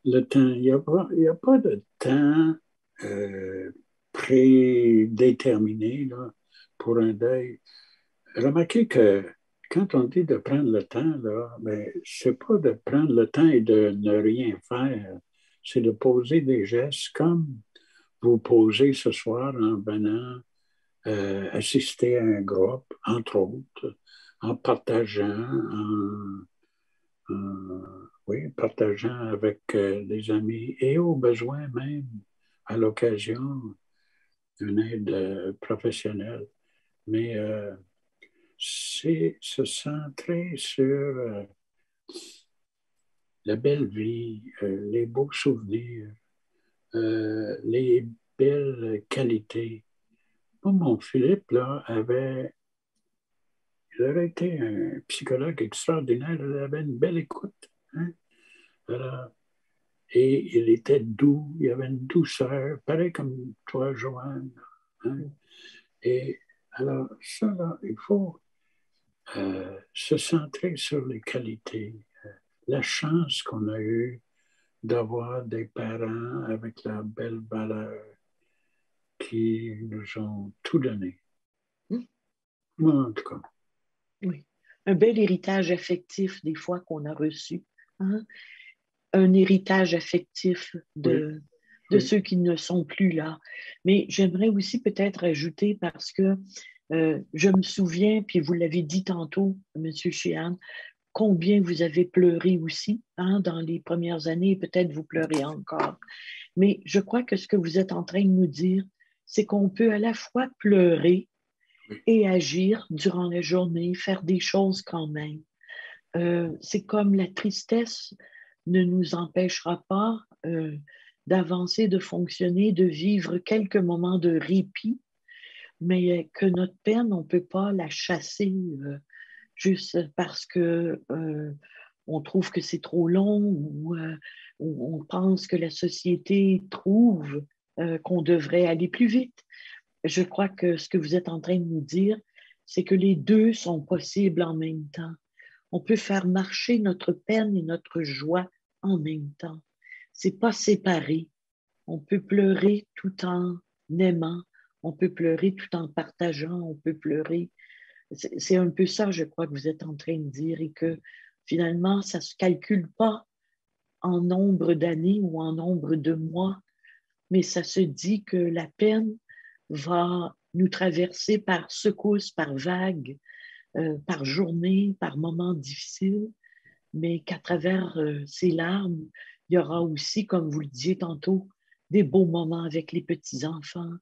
le temps, il n'y a pas de temps prédéterminé là, pour un deuil. Remarquez que quand on dit de prendre le temps, là, ben, c'est pas de prendre le temps et de ne rien faire, c'est de poser des gestes comme vous posez ce soir en venant assister à un groupe, entre autres, en partageant, partageant avec des amis et au besoin même, à l'occasion, d'une aide professionnelle. Mais c'est se centrer sur la belle vie, les beaux souvenirs, les belles qualités. Moi, mon Philippe, là, il aurait été un psychologue extraordinaire, il avait une belle écoute. Hein? Alors, et il était doux, il avait une douceur, pareil comme toi, Joanne. Hein? Et alors, ça, là, il faut se centrer sur les qualités, la chance qu'on a eue d'avoir des parents avec la belle valeur qui nous ont tout donné. Moi, en tout cas. Oui. Un bel héritage affectif, des fois, qu'on a reçu. Hein? Un héritage affectif de ceux qui ne sont plus là. Mais j'aimerais aussi peut-être ajouter, parce que je me souviens, puis vous l'avez dit tantôt, M. Sheehan, combien vous avez pleuré aussi dans les premières années, peut-être vous pleurez encore. Mais je crois que ce que vous êtes en train de nous dire, c'est qu'on peut à la fois pleurer et agir durant la journée, faire des choses quand même. C'est comme la tristesse ne nous empêchera pas d'avancer, de fonctionner, de vivre quelques moments de répit, mais que notre peine, on ne peut pas la chasser juste parce que on trouve que c'est trop long ou on pense que la société trouve qu'on devrait aller plus vite. Je crois que ce que vous êtes en train de nous dire, c'est que les deux sont possibles en même temps. On peut faire marcher notre peine et notre joie en même temps. C'est pas séparé. On peut pleurer tout en aimant. On peut pleurer tout en partageant. On peut pleurer. C'est un peu ça, je crois, que vous êtes en train de dire, et que finalement, ça se calcule pas en nombre d'années ou en nombre de mois, mais ça se dit que la peine va nous traverser par secousses, par vagues, par journées, par moments difficiles, mais qu'à travers ces larmes, il y aura aussi, comme vous le disiez tantôt, des beaux moments avec les petits-enfants,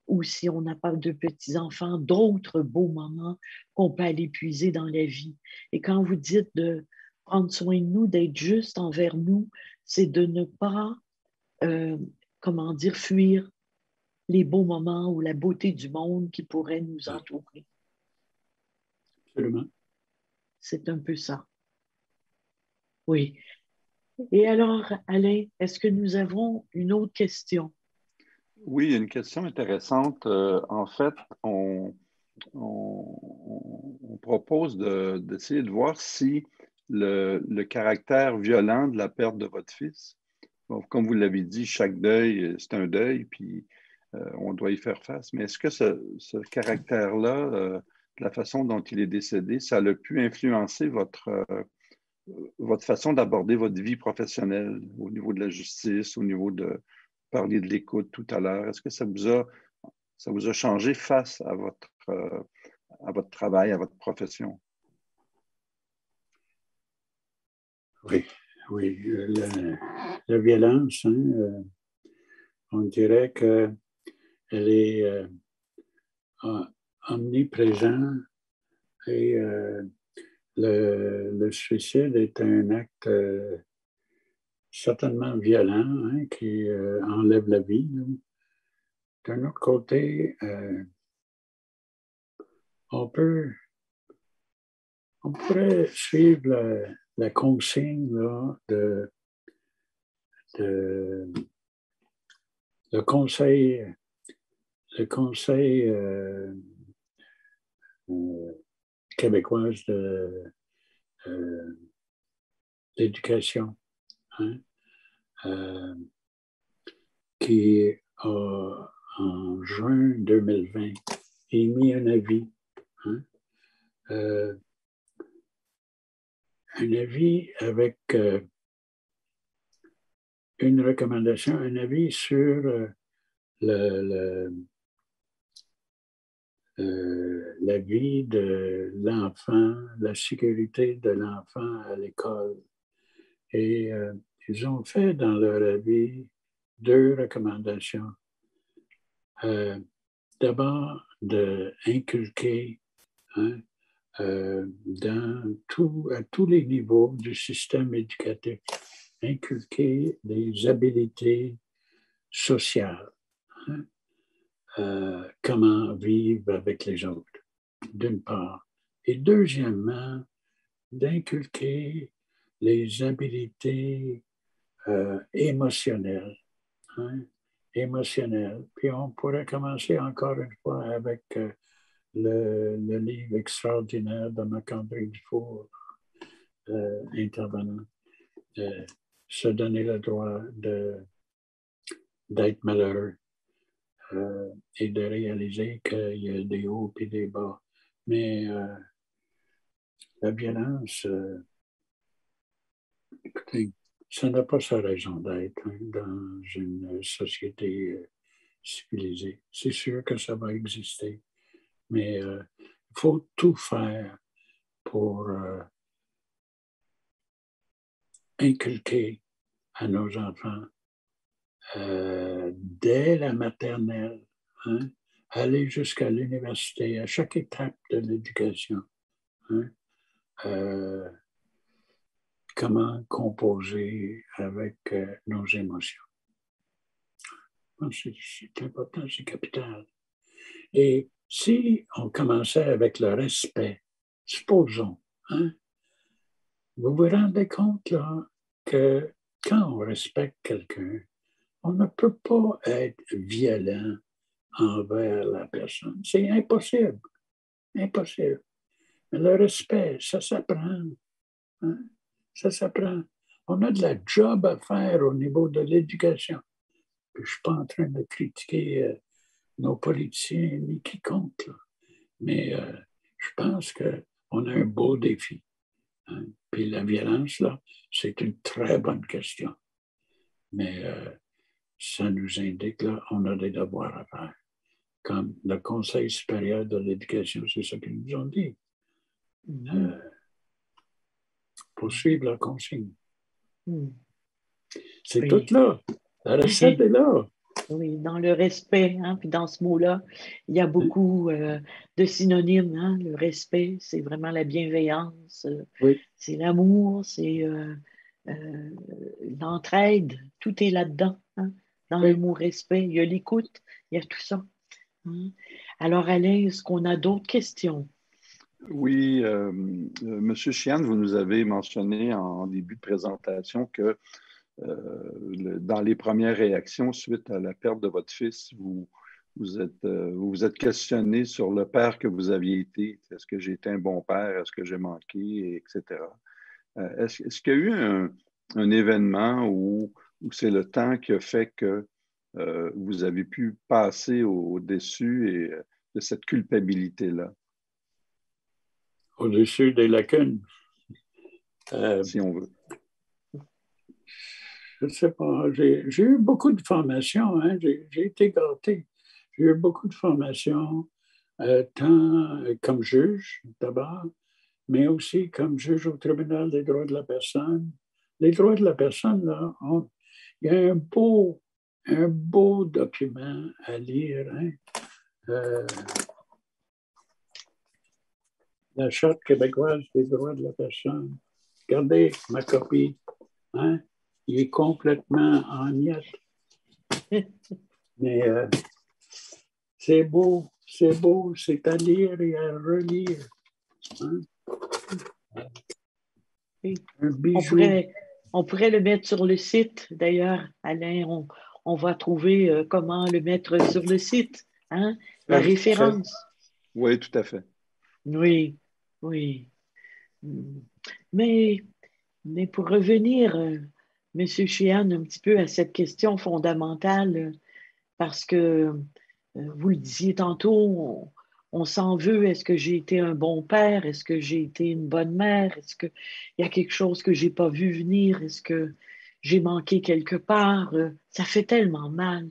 ou si on n'a pas de petits-enfants, d'autres beaux moments qu'on peut aller puiser dans la vie. Et quand vous dites de prendre soin de nous, d'être juste envers nous, c'est de ne pas, comment dire, fuir les beaux moments ou la beauté du monde qui pourrait nous entourer. Absolument. C'est un peu ça. Oui. Et alors, Alain, est-ce que nous avons une autre question? Oui, une question intéressante. En fait, on propose d'essayer de voir si le caractère violent de la perte de votre fils, bon, comme vous l'avez dit, chaque deuil, c'est un deuil, puis on doit y faire face. Mais est-ce que ce caractère-là, de la façon dont il est décédé, ça a pu influencer votre façon d'aborder votre vie professionnelle au niveau de la justice, au niveau de parler de l'écoute tout à l'heure? Est-ce que ça vous a changé face à votre travail, à votre profession? Oui, oui. La violence, hein, on dirait qu'elle est omniprésente et le suicide est un acte certainement violent, hein, qui enlève la vie. D'un autre côté, on pourrait suivre la consigne là, de le conseil québécois d'éducation, hein, qui a, en juin 2020, émis un avis, hein, un avis avec une recommandation, un avis sur la vie de l'enfant, la sécurité de l'enfant à l'école. Et ils ont fait dans leur avis 2 recommandations. D'abord, d'inculquer, hein, à tous les niveaux du système éducatif, inculquer des habiletés sociales, hein, comment vivre avec les autres, d'une part. Et deuxièmement, d'inculquer les habiletés émotionnelles, hein, émotionnelles. Puis on pourrait commencer encore une fois avec le livre extraordinaire de Marc-André Dufour, intervenant, se donner le droit d'être malheureux et de réaliser qu'il y a des hauts et des bas. Mais la violence, écoutez, ça n'a pas sa raison d'être, hein, dans une société civilisée. C'est sûr que ça va exister, mais il faut tout faire pour inculquer à nos enfants dès la maternelle, hein, aller jusqu'à l'université, à chaque étape de l'éducation, hein, comment composer avec nos émotions. C'est important, c'est capital. Et si on commençait avec le respect, supposons, hein, vous vous rendez compte là, que quand on respecte quelqu'un, on ne peut pas être violent envers la personne. C'est impossible. Impossible. Mais le respect, ça s'apprend. Hein? Ça s'apprend. On a de la job à faire au niveau de l'éducation. Je ne suis pas en train de critiquer nos politiciens ni quiconque, là. Mais je pense qu'on a un beau défi. Hein? Puis la violence, là, c'est une très bonne question. Mais ça nous indique, là, on a des devoirs à faire. Comme le Conseil supérieur de l'éducation, c'est ce qu'ils nous ont dit. Pour suivre la consigne. C'est Oui. tout là. La recette est là. Oui, dans le respect, hein, puis dans ce mot-là, il y a beaucoup de synonymes. Hein. Le respect, c'est vraiment la bienveillance, oui. c'est l'amour, c'est l'entraide, tout est là-dedans, hein? Dans le mot respect, il y a l'écoute, il y a tout ça. Hein? Alors, Alain, est-ce qu'on a d'autres questions? Oui, Monsieur Chian, vous nous avez mentionné en début de présentation que dans les premières réactions suite à la perte de votre fils, vous êtes questionné sur le père que vous aviez été. Est-ce que j'ai été un bon père? Est-ce que j'ai manqué? Etc. Est-ce qu'il y a eu un événement où c'est le temps qui a fait que vous avez pu passer au-dessus de cette culpabilité-là? Au-dessus des lacunes. Si on veut. Je ne sais pas, j'ai eu beaucoup de formations, hein? J'ai été gâté. J'ai eu beaucoup de formations, tant comme juge d'abord, mais aussi comme juge au tribunal des droits de la personne. Les droits de la personne, là, il y a un beau document à lire, hein? La Charte québécoise des droits de la personne. Regardez ma copie, hein? Il est complètement en miettes. Mais c'est beau, c'est à lire et à relire. Hein? Un bijou. On pourrait le mettre sur le site, d'ailleurs, Alain, on va trouver comment le mettre sur le site, hein? La référence. Oui, tout à fait. Oui, oui. Mais pour revenir, M. Sheehan, un petit peu à cette question fondamentale, parce que vous le disiez tantôt, on s'en veut. Est-ce que j'ai été un bon père? Est-ce que j'ai été une bonne mère? Est-ce qu'il y a quelque chose que j'ai pas vu venir? Est-ce que j'ai manqué quelque part? Ça fait tellement mal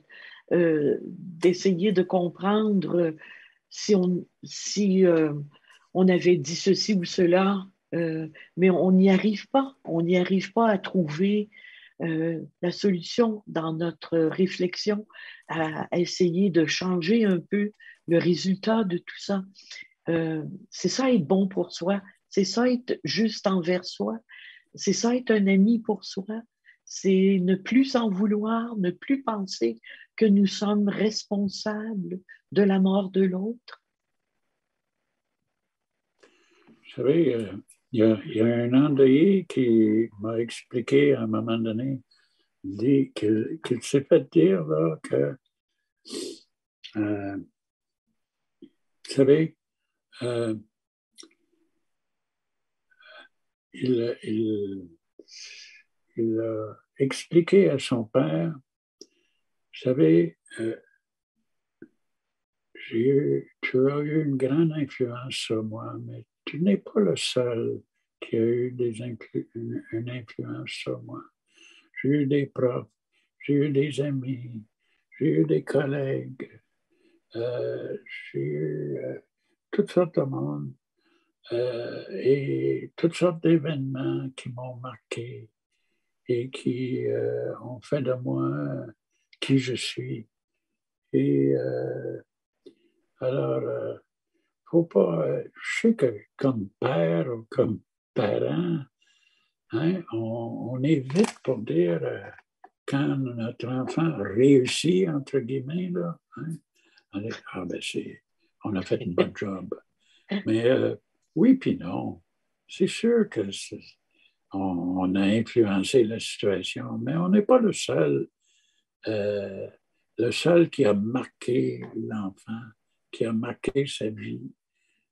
d'essayer de comprendre si on avait dit ceci ou cela, mais on n'y arrive pas. On n'y arrive pas à trouver la solution dans notre réflexion, à essayer de changer un peu le résultat de tout ça. C'est ça être bon pour soi, c'est ça être juste envers soi, c'est ça être un ami pour soi, c'est ne plus s'en vouloir, ne plus penser que nous sommes responsables de la mort de l'autre. Vous savez, il y a un endeuillé qui m'a expliqué à un moment donné, qu'il s'est fait dire là, que, vous savez, il a expliqué à son père, vous savez, tu as eu une grande influence sur moi, mais tu n'es pas le seul qui a eu une influence sur moi. J'ai eu des profs, j'ai eu des amis, j'ai eu des collègues, j'ai eu toutes sortes de monde et toutes sortes d'événements qui m'ont marqué et qui ont fait de moi qui je suis. Et alors, faut pas, je sais que comme père ou comme parent, hein, on est vite pour dire quand notre enfant réussit, entre guillemets, là, hein, on a fait une bonne job. Mais oui, puis non. C'est sûr que on a influencé la situation, mais on n'est pas le seul qui a marqué l'enfant, qui a marqué sa vie.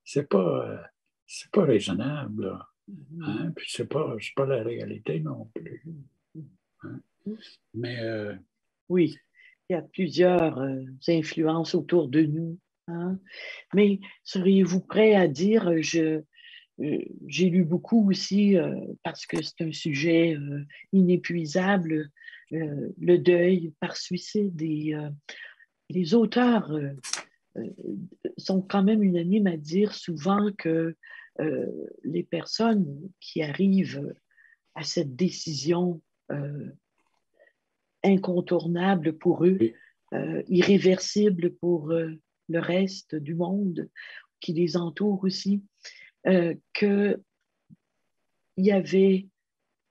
C'est pas raisonnable, là. Hein? Puis c'est pas la réalité non plus. Hein? Mais oui, il y a plusieurs influences autour de nous. Hein? Mais seriez-vous prêt à dire, j'ai lu beaucoup aussi, parce que c'est un sujet inépuisable, le deuil par suicide. Et les auteurs sont quand même unanimes à dire souvent que les personnes qui arrivent à cette décision incontournable pour eux, oui. Irréversible pour le reste du monde qui les entoure aussi, qu'il y avait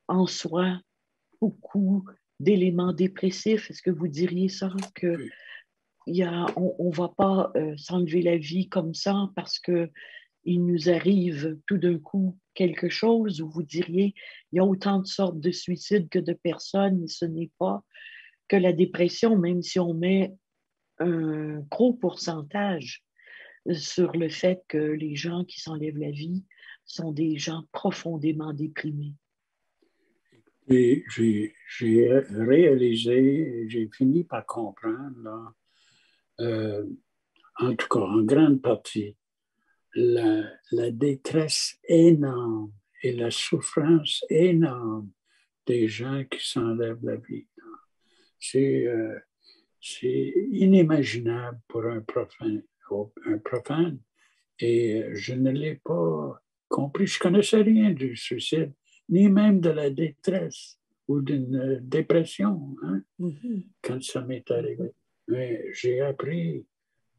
en soi beaucoup d'éléments dépressifs. Est-ce que vous diriez ça, que on ne va pas s'enlever la vie comme ça parce que il nous arrive tout d'un coup quelque chose, ou vous diriez il y a autant de sortes de suicides que de personnes, et ce n'est pas que la dépression, même si on met un gros pourcentage sur le fait que les gens qui s'enlèvent la vie sont des gens profondément déprimés. Et j'ai réalisé, j'ai fini par comprendre, là, en tout cas en grande partie, la détresse énorme et la souffrance énorme des gens qui s'enlèvent la vie. C'est inimaginable pour un profane. Et je ne l'ai pas compris. Je ne connaissais rien du suicide, ni même de la détresse ou d'une dépression, hein, quand ça m'est arrivé. Mais j'ai appris,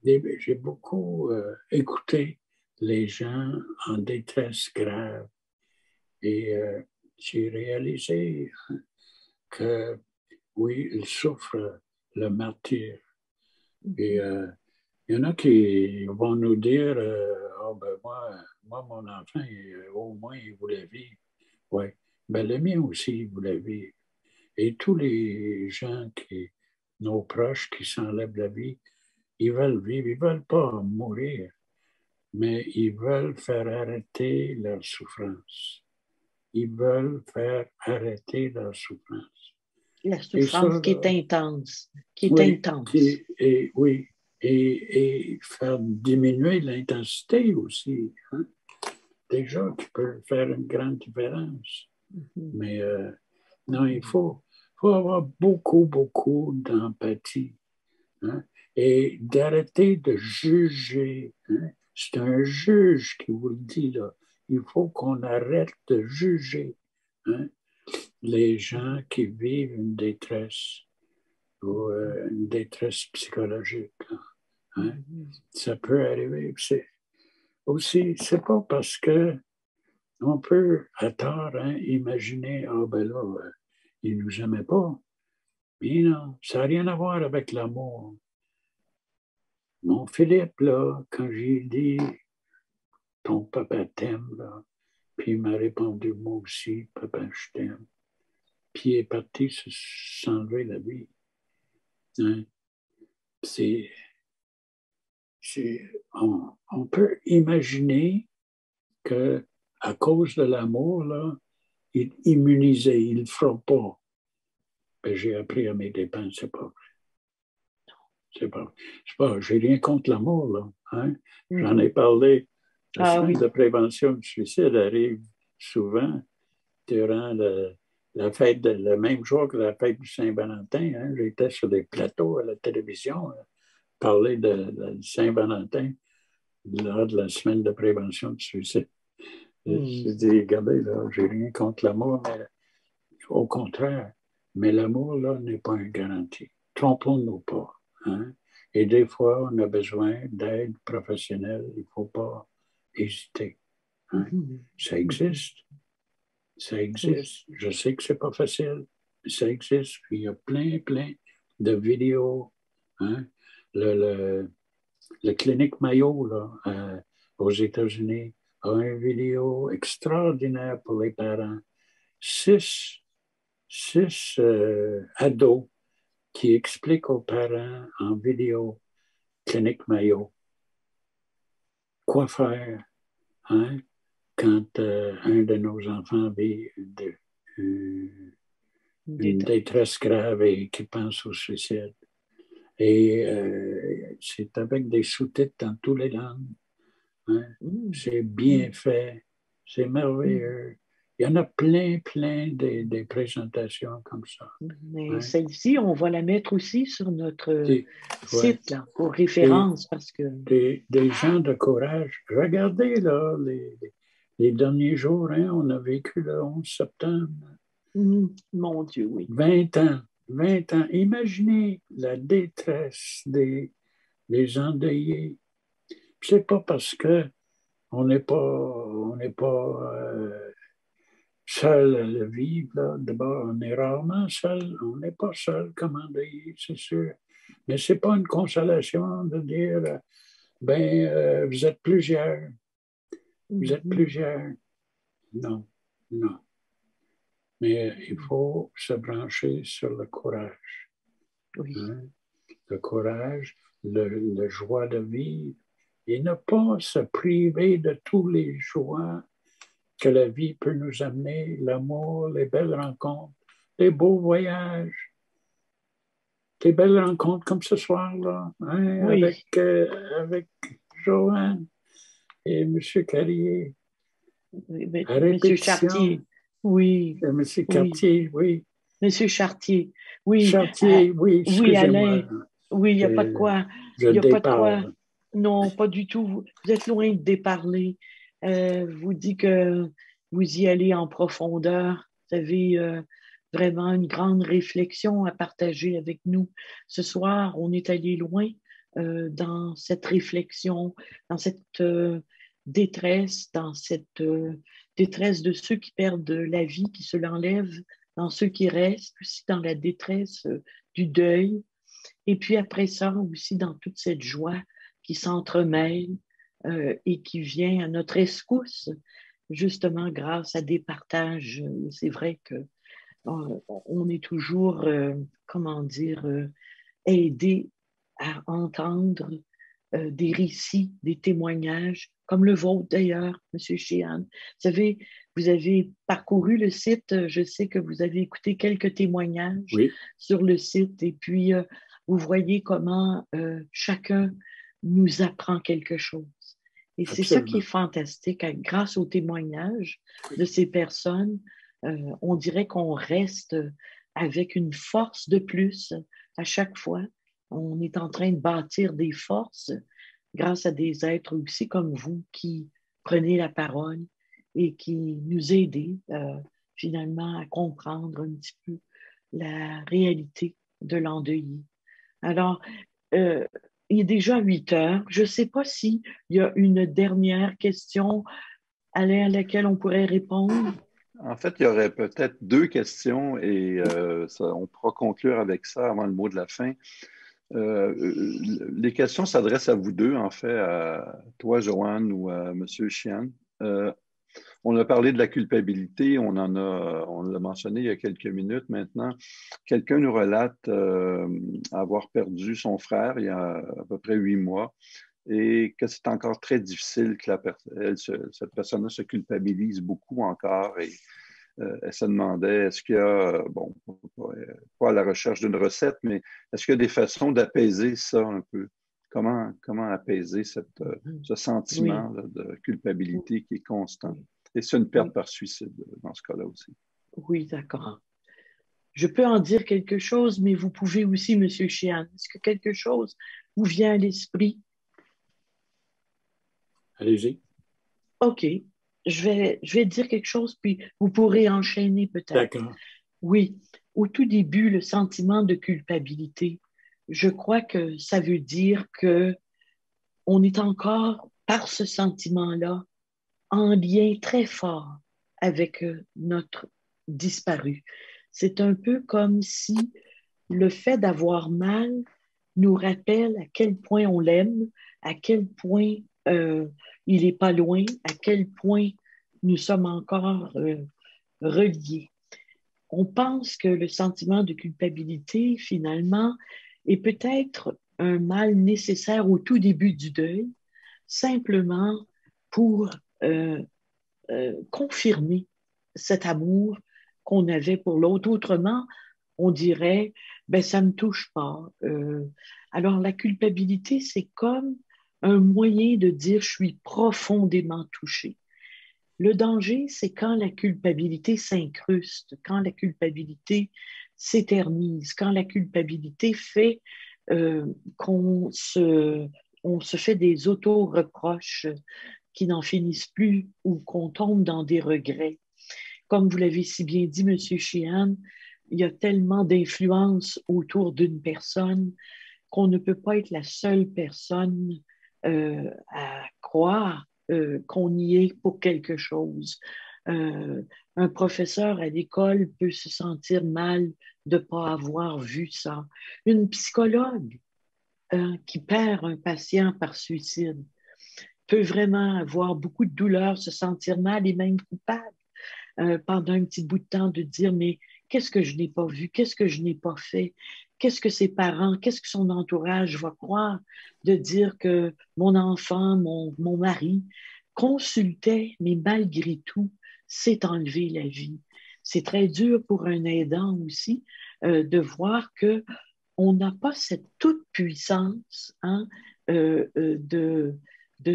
j'ai beaucoup écouté les gens en détresse grave. Et j'ai réalisé que, oui, ils souffrent le martyre. Et il y en a qui vont nous dire oh, ben moi, mon enfant, au moins, il voulait vivre. Oui, ben, le mien aussi, il voulait vivre. Et tous les gens nos proches qui s'enlèvent la vie, ils veulent vivre, ils ne veulent pas mourir, mais ils veulent faire arrêter leur souffrance. Ils veulent faire arrêter leur souffrance. La souffrance ça, qui est intense, oui, oui, et faire diminuer l'intensité aussi. Hein? Déjà, qui peut faire une grande différence. Mais non, il faut avoir beaucoup, beaucoup d'empathie. Hein? Et d'arrêter de juger. Hein? C'est un juge qui vous le dit là. Il faut qu'on arrête de juger, hein? Les gens qui vivent une détresse ou une détresse psychologique. Hein? Ça peut arriver. C'est pas parce que on peut, à tort, hein, imaginer, ben là, il ne nous aimait pas. Mais non, ça n'a rien à voir avec l'amour. Mon Philippe, là, quand j'ai dit ton papa t'aime, là, puis il m'a répondu moi aussi, papa, je t'aime. Puis il est parti s'enlever la vie. Hein? On peut imaginer qu'à cause de l'amour, là, il est immunisé, il ne le fera pas. Ben, j'ai appris à mes dépens, c'est pas vrai. C'est pas, j'ai rien contre l'amour, là. Hein? J'en ai parlé. La semaine de prévention du suicide arrive souvent durant la fête, le même jour que la fête du Saint-Valentin. Hein? J'étais sur des plateaux à la télévision, parler de Saint-Valentin lors de la semaine de prévention du suicide. Je dis, regardez, là, j'ai rien contre l'amour, mais au contraire, mais l'amour, là, n'est pas une garantie. Trompons-nous pas. Hein? Et des fois, on a besoin d'aide professionnelle. Il ne faut pas hésiter. Hein? Ça existe. Ça existe. Je sais que ce n'est pas facile, mais ça existe. Puis il y a plein, plein de vidéos. Hein? Le clinique Mayo, là, aux États-Unis, a une vidéo extraordinaire pour les parents. Six ados qui expliquent aux parents en vidéo clinique Mayo quoi faire, hein, quand un de nos enfants vit une détresse grave et qui pense au suicide. Et c'est avec des sous-titres dans toutes les langues. Hein? C'est bien fait, c'est merveilleux. Il y en a plein, plein des présentations comme ça. Mais hein? Celle-ci, on va la mettre aussi sur notre site là, pour référence. Parce que... des gens de courage. Regardez là, les derniers jours, hein, on a vécu le 11 septembre. Mon Dieu, oui. 20 ans. Imaginez la détresse des endeuillés. C'est pas parce que on n'est pas seul à le vivre. Là. D'abord, on est rarement seul. On n'est pas seul comme endeuillé, c'est sûr. Mais ce n'est pas une consolation de dire, vous êtes plusieurs. Vous êtes plusieurs. Non, non. Mais il faut se brancher sur le courage. Oui. Hein? Le courage, le joie de vivre et ne pas se priver de tous les joies que la vie peut nous amener, l'amour, les belles rencontres, les beaux voyages, des belles rencontres comme ce soir-là, hein, Oui. avec Joanne et M. Carrier. À Monsieur répétition, Chartier, oui, M. oui. Cartier, oui. Monsieur Chartier, oui. Chartier, oui, Oui, excusez-moi. Alain, oui, il n'y a pas de quoi. Je Il n'y a pas de quoi. déparle. Non, pas du tout. Vous êtes loin de déparler. Vous dit que vous y allez en profondeur. Vous avez vraiment une grande réflexion à partager avec nous. Ce soir, on est allé loin dans cette réflexion, dans cette détresse, dans cette détresse de ceux qui perdent la vie, qui se l'enlèvent, dans ceux qui restent, aussi dans la détresse du deuil. Et puis après ça, aussi dans toute cette joie qui s'entremêle et qui vient à notre escousse, justement grâce à des partages. C'est vrai que on est toujours, comment dire, aidé à entendre des récits, des témoignages, comme le vôtre d'ailleurs, M. Sheehan. Vous savez, vous avez parcouru le site, je sais que vous avez écouté quelques témoignages Oui. sur le site et puis vous voyez comment chacun nous apprend quelque chose. Et c'est ça qui est Absolument. fantastique, grâce aux témoignages de ces personnes, on dirait qu'on reste avec une force de plus à chaque fois. On est en train de bâtir des forces grâce à des êtres aussi comme vous qui prenez la parole et qui nous aidez finalement à comprendre un petit peu la réalité de l'endeuillé. Alors, euh, il est déjà 8 heures. Je ne sais pas s'il y a une dernière question à laquelle on pourrait répondre. En fait, il y aurait peut-être deux questions et on pourra conclure avec ça avant le mot de la fin. Les questions s'adressent à vous deux, en fait, à toi, Joanne, ou à M. Chian. On a parlé de la culpabilité, on l'a mentionné il y a quelques minutes maintenant. Quelqu'un nous relate avoir perdu son frère il y a à peu près 8 mois et que c'est encore très difficile que cette personne-là se culpabilise beaucoup encore et elle se demandait, est-ce qu'il y a, bon, pas à la recherche d'une recette, mais est-ce qu'il y a des façons d'apaiser ça un peu? Comment apaiser ce Oui, sentiment là, de culpabilité qui est constant? oui, Et c'est une perte oui, par suicide dans ce cas-là aussi. oui, d'accord. Je peux en dire quelque chose, mais vous pouvez aussi, Monsieur Chian. Est-ce que quelque chose vous vient à l'esprit? Allez-y. OK. Je vais dire quelque chose, puis vous pourrez enchaîner peut-être. D'accord. Oui, au tout début, le sentiment de culpabilité, je crois que ça veut dire que on est encore, par ce sentiment-là, en lien très fort avec notre disparu. C'est un peu comme si le fait d'avoir mal nous rappelle à quel point on l'aime, à quel point il n'est pas loin, à quel point nous sommes encore reliés. On pense que le sentiment de culpabilité, finalement, est peut-être un mal nécessaire au tout début du deuil, simplement pour confirmer cet amour qu'on avait pour l'autre. Autrement, on dirait, ben, ça ne me touche pas. Alors, la culpabilité, c'est comme un moyen de dire, je suis profondément touché. Le danger, c'est quand la culpabilité s'incruste, quand la culpabilité s'éternise, quand la culpabilité fait euh, qu'on se, on se fait des auto-reproches qui n'en finissent plus ou qu'on tombe dans des regrets. Comme vous l'avez si bien dit, M. Sheehan, il y a tellement d'influence autour d'une personne qu'on ne peut pas être la seule personne à croire qu'on y est pour quelque chose. Un professeur à l'école peut se sentir mal de ne pas avoir vu ça. Une psychologue qui perd un patient par suicide peut vraiment avoir beaucoup de douleur, se sentir mal et même coupable pendant un petit bout de temps de dire, mais qu'est-ce que je n'ai pas vu, qu'est-ce que je n'ai pas fait, qu'est-ce que ses parents, qu'est-ce que son entourage va croire de dire que mon enfant, mon mari consultait, mais malgré tout, s'est enlevé la vie. C'est très dur pour un aidant aussi de voir que on n'a pas cette toute puissance hein, de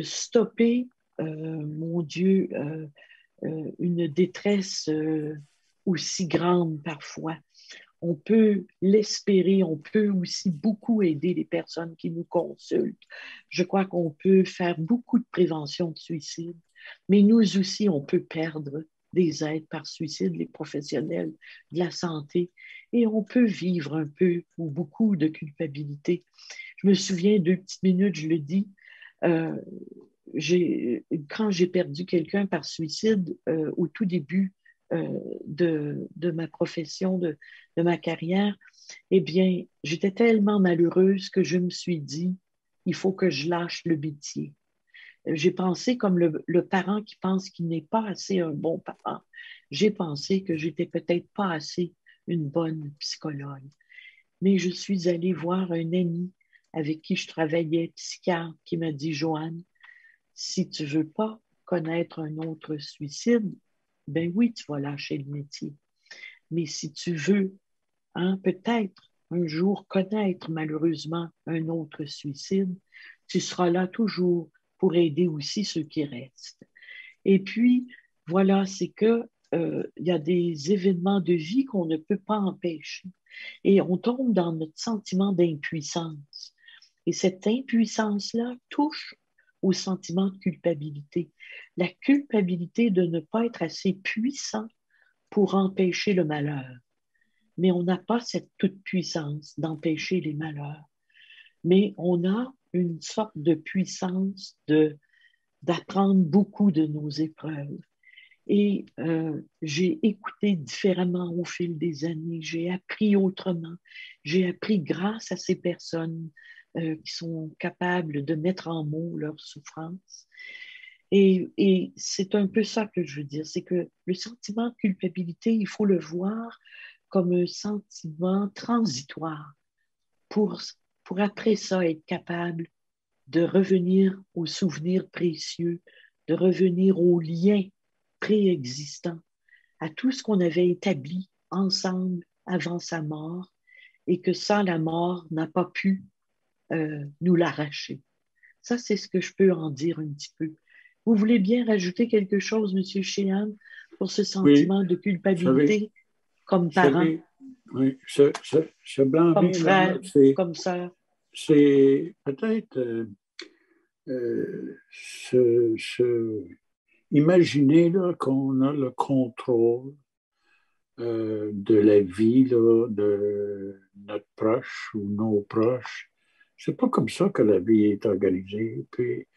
stopper, mon Dieu, une détresse aussi grande parfois. On peut l'espérer, on peut aussi beaucoup aider les personnes qui nous consultent. Je crois qu'on peut faire beaucoup de prévention de suicide, mais nous aussi, on peut perdre des aides par suicide, les professionnels de la santé, et on peut vivre un peu ou beaucoup de culpabilité. Je me souviens, 2 petites minutes, je le dis, euh, quand j'ai perdu quelqu'un par suicide au tout début de ma profession, de ma carrière, eh bien, j'étais tellement malheureuse que je me suis dit, il faut que je lâche le métier. J'ai pensé comme le parent qui pense qu'il n'est pas assez un bon parent. J'ai pensé que j'étais peut-être pas assez une bonne psychologue. Mais je suis allée voir un ami avec qui je travaillais, psychiatre, qui m'a dit, Joanne, si tu veux pas connaître un autre suicide, ben oui, tu vas lâcher le métier. Mais si tu veux, hein, peut-être un jour connaître malheureusement un autre suicide, tu seras là toujours pour aider aussi ceux qui restent. Et puis, voilà, c'est que il y a des événements de vie qu'on ne peut pas empêcher. Et on tombe dans notre sentiment d'impuissance. Et cette impuissance-là touche au sentiment de culpabilité. La culpabilité de ne pas être assez puissant pour empêcher le malheur. Mais on n'a pas cette toute-puissance d'empêcher les malheurs. Mais on a une sorte de puissance d'apprendre beaucoup de nos épreuves. Et j'ai écouté différemment au fil des années, j'ai appris autrement, j'ai appris grâce à ces personnes qui sont capables de mettre en mots leur souffrance. Et c'est un peu ça que je veux dire, c'est que le sentiment de culpabilité, il faut le voir comme un sentiment transitoire pour, pour après ça être capable de revenir aux souvenirs précieux, de revenir aux liens préexistants, à tout ce qu'on avait établi ensemble avant sa mort et que sans la mort n'a pas pu nous l'arracher. Ça, c'est ce que je peux en dire un petit peu. Vous voulez bien rajouter quelque chose, M. Sheehan, pour ce Oui, sentiment de vous savez, culpabilité comme vous parent, savez, oui, ce comme blâmer là, frère, comme sœur? c'est peut-être imaginer là, qu'on a le contrôle de la vie là, de notre proche ou nos proches. C'est pas comme ça que la vie est organisée. Puis,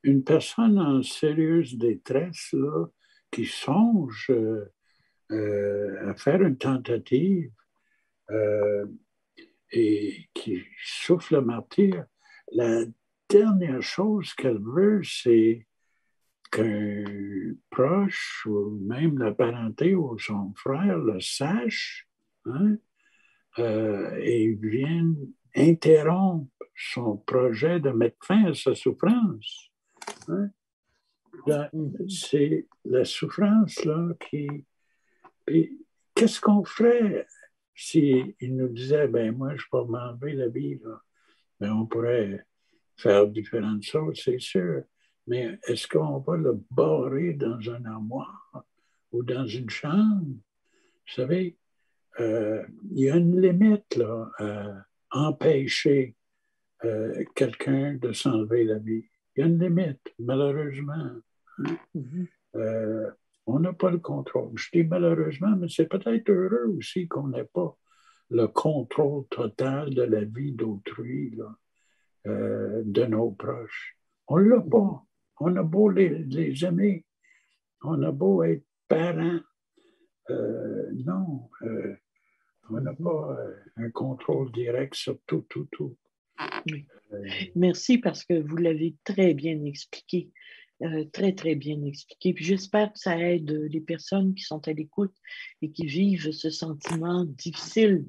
une personne en sérieuse détresse là, qui songe à faire une tentative euh, et qui souffle le martyr, la dernière chose qu'elle veut, c'est qu'un proche ou même la parenté ou son frère le sache hein, et vienne interrompre son projet de mettre fin à sa souffrance. Hein. C'est la souffrance là qui... Et qu'est-ce qu'on ferait s'il nous disait, ben moi, je peux m'enlever la vie, là. Ben, on pourrait faire différentes choses, c'est sûr. Mais est-ce qu'on va le barrer dans un armoire ou dans une chambre? Vous savez, il y a une limite là, à empêcher quelqu'un de s'enlever la vie. Il y a une limite, malheureusement. Hein? Mhm. On n'a pas le contrôle. Je dis malheureusement, mais c'est peut-être heureux aussi qu'on n'ait pas le contrôle total de la vie d'autrui, là, de nos proches. On ne l'a pas. On a beau les aimer, On a beau être parents, non, on n'a pas un contrôle direct sur tout. Oui. Merci parce que vous l'avez très bien expliqué, très, très bien expliqué. Puis j'espère que ça aide les personnes qui sont à l'écoute et qui vivent ce sentiment difficile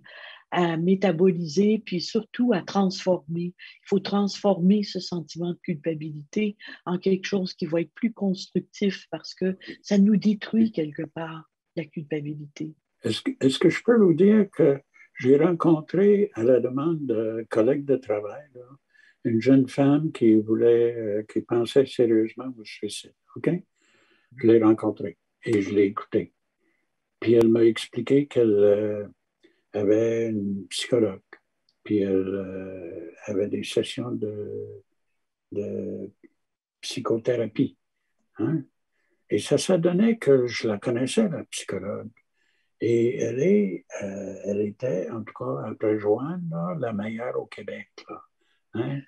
à métaboliser, puis surtout à transformer. Il faut transformer ce sentiment de culpabilité en quelque chose qui va être plus constructif parce que ça nous détruit quelque part, la culpabilité. Est-ce que je peux vous dire que j'ai rencontré à la demande de collègues de travail là, une jeune femme qui pensait sérieusement au suicide. OK? Je l'ai rencontrée et je l'ai écoutée. Puis elle m'a expliqué qu'elle avait une psychologue. Puis elle avait des sessions de psychothérapie. Hein? Et ça donnait que je la connaissais, la psychologue. Et elle était, en tout cas, après Joanne, là, la meilleure au Québec. Là. Hein?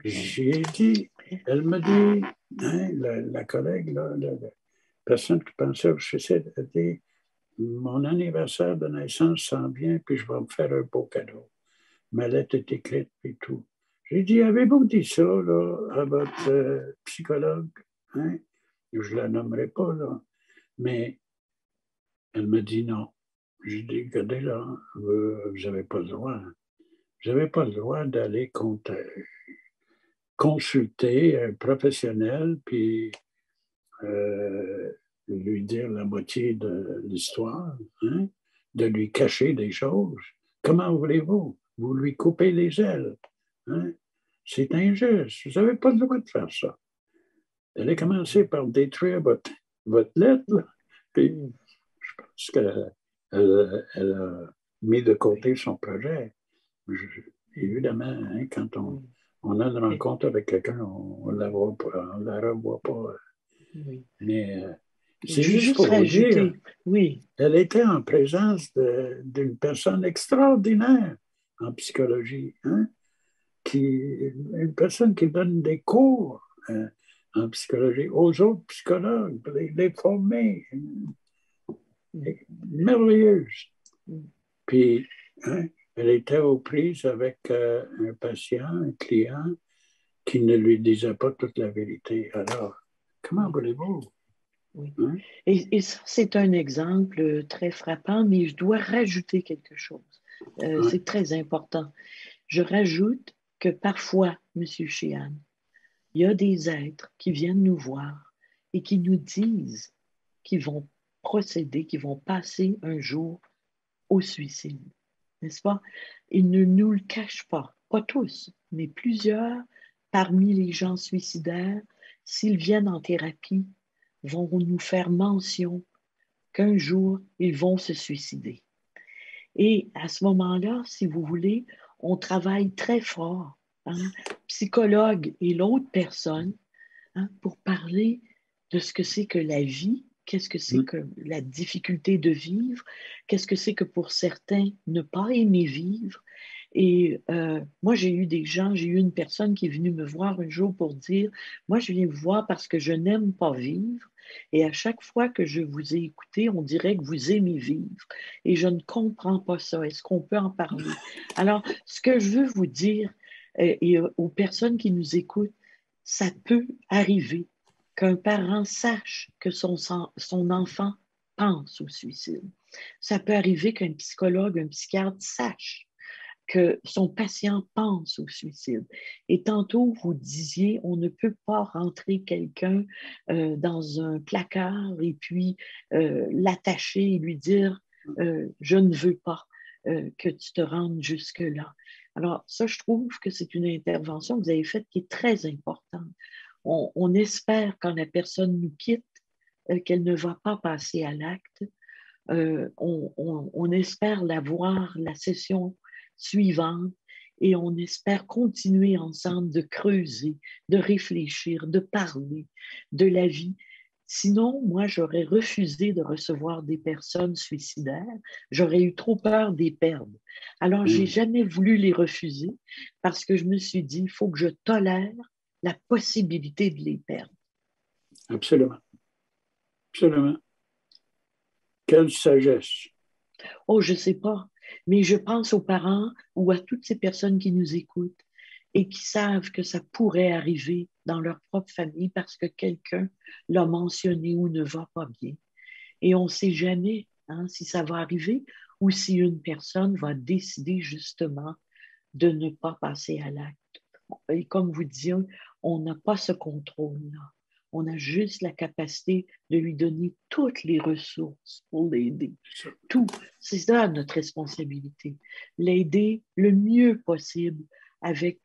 J'ai dit, elle me dit, hein, la collègue, là, la personne qui pensait au suicide, elle dit, mon anniversaire de naissance s'en vient, puis je vais me faire un beau cadeau. Ma lettre est écrite, puis tout. J'ai dit, avez-vous dit ça là, à votre psychologue? Hein? Je ne la nommerai pas, là. Mais elle me dit non. J'ai dit, regardez là, vous n'avez pas le droit. Vous n'avez pas le droit d'aller consulter un professionnel puis lui dire la moitié de l'histoire, hein, de lui cacher des choses. Comment voulez-vous? Vous lui coupez les ailes. Hein? C'est injuste. Vous n'avez pas le droit de faire ça. Vous allez commencer par détruire votre lettre, là, puis je pense qu'elle a mis de côté son projet. Évidemment, hein, quand on a une rencontre avec quelqu'un, on ne la revoit pas. Oui. Mais c'est Je veux juste juste pour vous dire, rajouter, oui, elle était en présence d'une personne extraordinaire en psychologie, hein, une personne qui donne des cours en psychologie aux autres psychologues, les former, merveilleuse. Puis, hein, elle était aux prises avec un patient, un client, qui ne lui disait pas toute la vérité. Alors, comment voulez-vous? oui. Hein? Et ça, c'est un exemple très frappant, mais je dois rajouter quelque chose. Ouais. C'est très important. Je rajoute que parfois, M. Sheehan, il y a des êtres qui viennent nous voir et qui nous disent qu'ils vont procéder, qu'ils vont passer un jour au suicide. N'est-ce pas? Ils ne nous le cachent pas tous, mais plusieurs parmi les gens suicidaires, s'ils viennent en thérapie, vont nous faire mention qu'un jour, ils vont se suicider. Et à ce moment-là, si vous voulez, on travaille très fort, hein, psychologue et l'autre personne, hein, pour parler de ce que c'est que la vie, qu'est-ce que c'est que la difficulté de vivre, qu'est-ce que c'est que pour certains ne pas aimer vivre. Et moi, j'ai eu une personne qui est venue me voir un jour pour dire, moi, je viens vous voir parce que je n'aime pas vivre. Et à chaque fois que je vous ai écouté, on dirait que vous aimez vivre. Et je ne comprends pas ça. Est-ce qu'on peut en parler? Alors, ce que je veux vous dire, et aux personnes qui nous écoutent, ça peut arriver qu'un parent sache que son enfant pense au suicide. Ça peut arriver qu'un psychologue, un psychiatre sache que son patient pense au suicide. Et tantôt, vous disiez, on ne peut pas rentrer quelqu'un dans un placard et puis l'attacher et lui dire, je ne veux pas que tu te rendes jusque-là. Alors, ça, je trouve que c'est une intervention que vous avez faite qui est très importante. On espère quand la personne nous quitte qu'elle ne va pas passer à l'acte. On espère la voir la session suivante et on espère continuer ensemble de creuser, de réfléchir, de parler de la vie. Sinon, moi, j'aurais refusé de recevoir des personnes suicidaires. J'aurais eu trop peur de les perdre. Alors, j'ai jamais voulu les refuser parce que je me suis dit, il faut que je tolère la possibilité de les perdre. Absolument. Absolument. Quelle sagesse. Oh, je ne sais pas, mais je pense aux parents ou à toutes ces personnes qui nous écoutent et qui savent que ça pourrait arriver dans leur propre famille parce que quelqu'un l'a mentionné ou ne va pas bien. Et on ne sait jamais hein, si ça va arriver ou si une personne va décider justement de ne pas passer à l'acte. Et comme vous disiez, on n'a pas ce contrôle-là. On a juste la capacité de lui donner toutes les ressources pour l'aider. Tout, c'est ça notre responsabilité. L'aider le mieux possible avec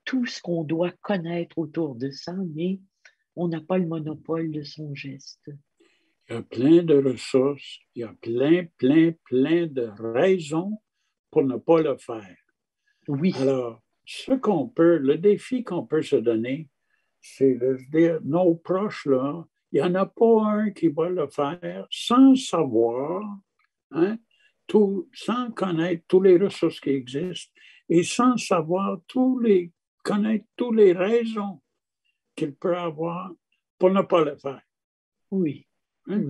tout ce qu'on doit connaître autour de ça, mais on n'a pas le monopole de son geste. Il y a plein de ressources, il y a plein de raisons pour ne pas le faire. Oui. Alors, le défi qu'on peut se donner, c'est de se dire, nos proches, là, il n'y en a pas un qui va le faire sans savoir, hein, sans connaître toutes les ressources qui existent et sans savoir connaître toutes les raisons qu'il peut avoir pour ne pas le faire. Oui, hein?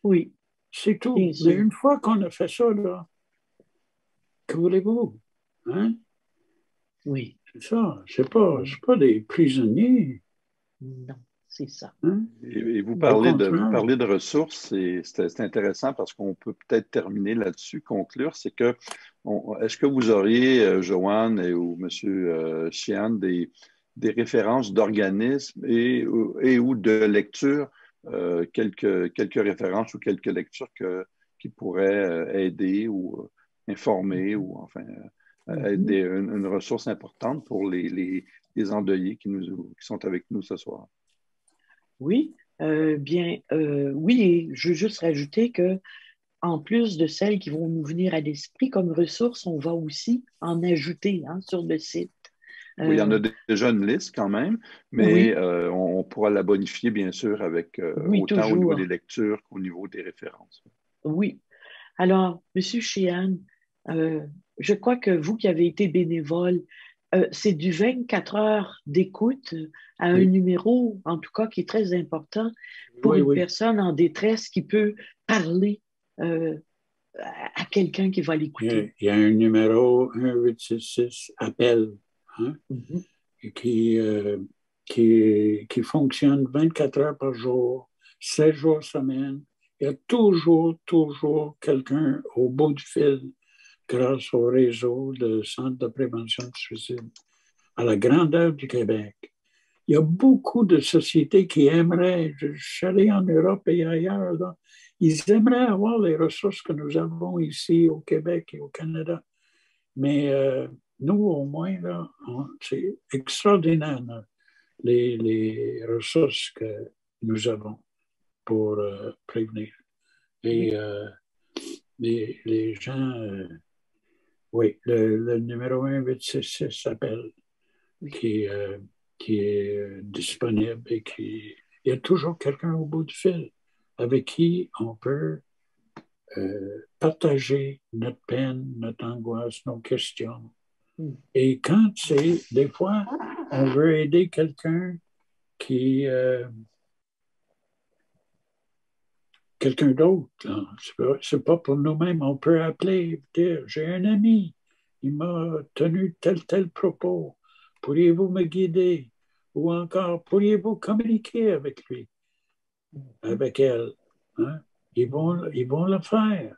oui. C'est tout. Mais une fois qu'on a fait ça, là, que voulez-vous? Hein? Oui. C'est ça. C'est pas des prisonniers. Non, c'est ça. Hein? Et vous parlez de ressources, et c'est intéressant parce qu'on peut peut-être terminer là-dessus, conclure, c'est que est-ce que vous auriez, Joanne ou M. Chian, des références d'organismes et ou de lectures, quelques références ou quelques lectures qui pourraient aider ou informer ou enfin être une ressource importante pour les endeuillés qui sont avec nous ce soir? Oui, oui, et je veux juste rajouter que en plus de celles qui vont nous venir à l'esprit comme ressources, on va aussi en ajouter hein, sur le site. Oui, il y en a déjà une liste quand même, mais on pourra la bonifier, bien sûr, avec autant toujours. au niveau des lectures qu'au niveau des références. Oui. Alors, M. Sheehan, je crois que vous qui avez été bénévole, c'est du 24 heures d'écoute à un numéro, en tout cas, qui est très important pour une personne en détresse qui peut parler à quelqu'un qui va l'écouter. Il y a un numéro 1866 appel hein, qui fonctionne 24 heures par jour, 7 jours semaine. Il y a toujours quelqu'un au bout du fil grâce au réseau de centres de prévention du suicide à la grandeur du Québec. Il y a beaucoup de sociétés qui aimeraient, je suis allé en Europe et ailleurs, là, ils aimeraient avoir les ressources que nous avons ici au Québec et au Canada. Mais nous, au moins, là, c'est extraordinaire là, les ressources que nous avons pour prévenir. Et les gens, oui, le numéro 1866 s'appelle, qui est disponible et il y a toujours quelqu'un au bout du fil avec qui on peut partager notre peine, notre angoisse, nos questions. Et quand des fois, on veut aider quelqu'un quelqu'un d'autre, c'est pas pour nous-mêmes, on peut appeler, dire, j'ai un ami, il m'a tenu tel propos, pourriez-vous me guider? Ou encore, pourriez-vous communiquer avec lui, avec elle? Hein? Ils vont le faire.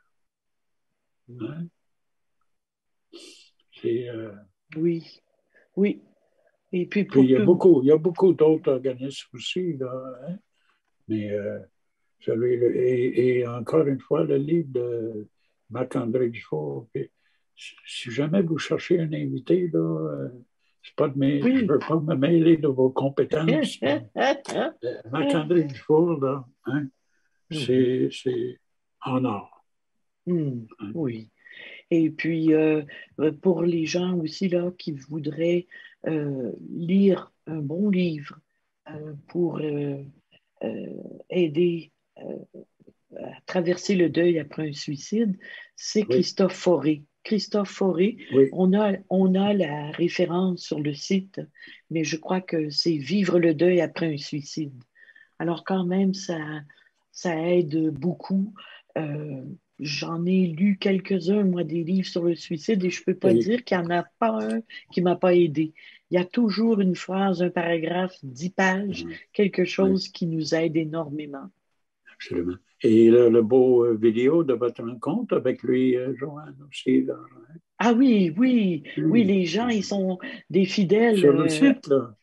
Hein? Oui. Et puis il y a beaucoup d'autres organismes aussi, là, hein? Mais et encore une fois, le livre de Marc-André Dufour, si jamais vous cherchez un invité, là, je ne veux pas me mêler de vos compétences. Marc-André Dufour, là, hein, c'est en or. Oui. Et puis, pour les gens aussi là, qui voudraient lire un bon livre pour aider à traverser le deuil après un suicide, c'est Christophe Fauré. Christophe Fauré, on a la référence sur le site, mais je crois que c'est Vivre le deuil après un suicide. Alors quand même, ça aide beaucoup. J'en ai lu quelques-uns, moi, des livres sur le suicide et je ne peux pas Oui, dire qu'il n'y en a pas un qui ne m'a pas aidé. Il y a toujours une phrase, un paragraphe, 10 pages, quelque oui, chose qui nous aide énormément. absolument. Et le beau vidéo de votre rencontre avec lui, Joanne, aussi, là, hein? Ah oui, oui, oui, Oui. les gens, ils sont des fidèles. Sur le site, là,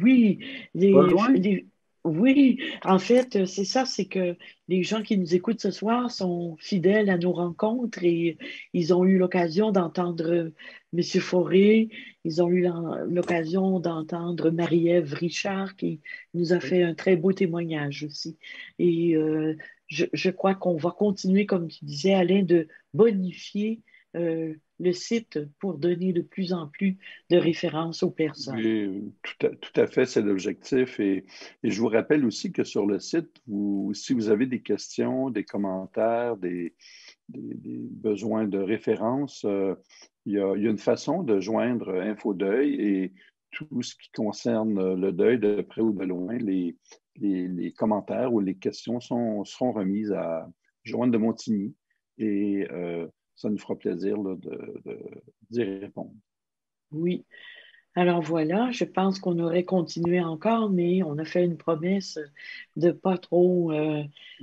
Oui, pas loin. oui, en fait, c'est ça, c'est que les gens qui nous écoutent ce soir sont fidèles à nos rencontres et ils ont eu l'occasion d'entendre Monsieur Fauré, ils ont eu l'occasion d'entendre Marie-Ève Richard qui nous a Oui, fait un très beau témoignage aussi. Et je crois qu'on va continuer, comme tu disais, Alain, de bonifier le site pour donner de plus en plus de références aux personnes. Oui, tout à fait, c'est l'objectif. Et je vous rappelle aussi que sur le site, si vous avez des questions, des commentaires, des besoins de références, il y a une façon de joindre InfoDeuil et tout ce qui concerne le deuil de près ou de loin, les commentaires ou les questions seront remises à Joanne de Montigny et ça nous fera plaisir là, d'y répondre. Oui. Alors voilà, je pense qu'on aurait continué encore, mais on a fait une promesse de pas trop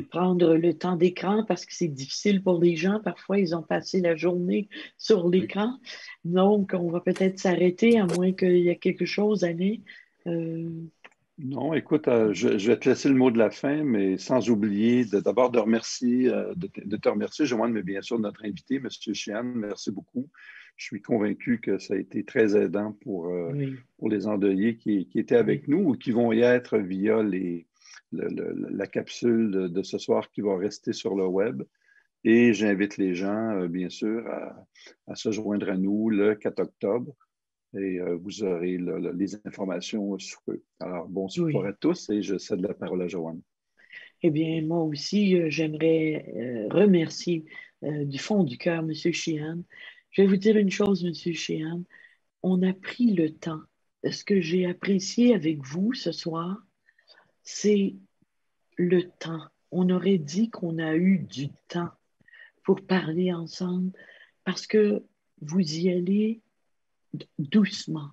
prendre le temps d'écran parce que c'est difficile pour les gens. Parfois, ils ont passé la journée sur oui. l'écran. Donc, on va peut-être s'arrêter à moins qu'il y ait quelque chose, Annie. Euh, Non, écoute, je vais te laisser le mot de la fin, mais sans oublier d'abord de remercier, de te remercier, Joanne, mais bien sûr notre invité, M. Chian. Merci beaucoup. Je suis convaincu que ça a été très aidant oui, pour les endeuillés qui étaient avec oui, nous ou qui vont y être via la capsule de ce soir qui va rester sur le web. Et j'invite les gens, bien sûr, à se joindre à nous le 4 octobre et vous aurez les informations sous peu. Alors, bonsoir à oui. tous et je cède la parole à Joanne. Eh bien, moi aussi, j'aimerais remercier du fond du cœur M. Sheehan. Je vais vous dire une chose, M. Sheehan. On a pris le temps. Ce que j'ai apprécié avec vous ce soir, c'est le temps. On aurait dit qu'on a eu du temps pour parler ensemble parce que vous y allez doucement.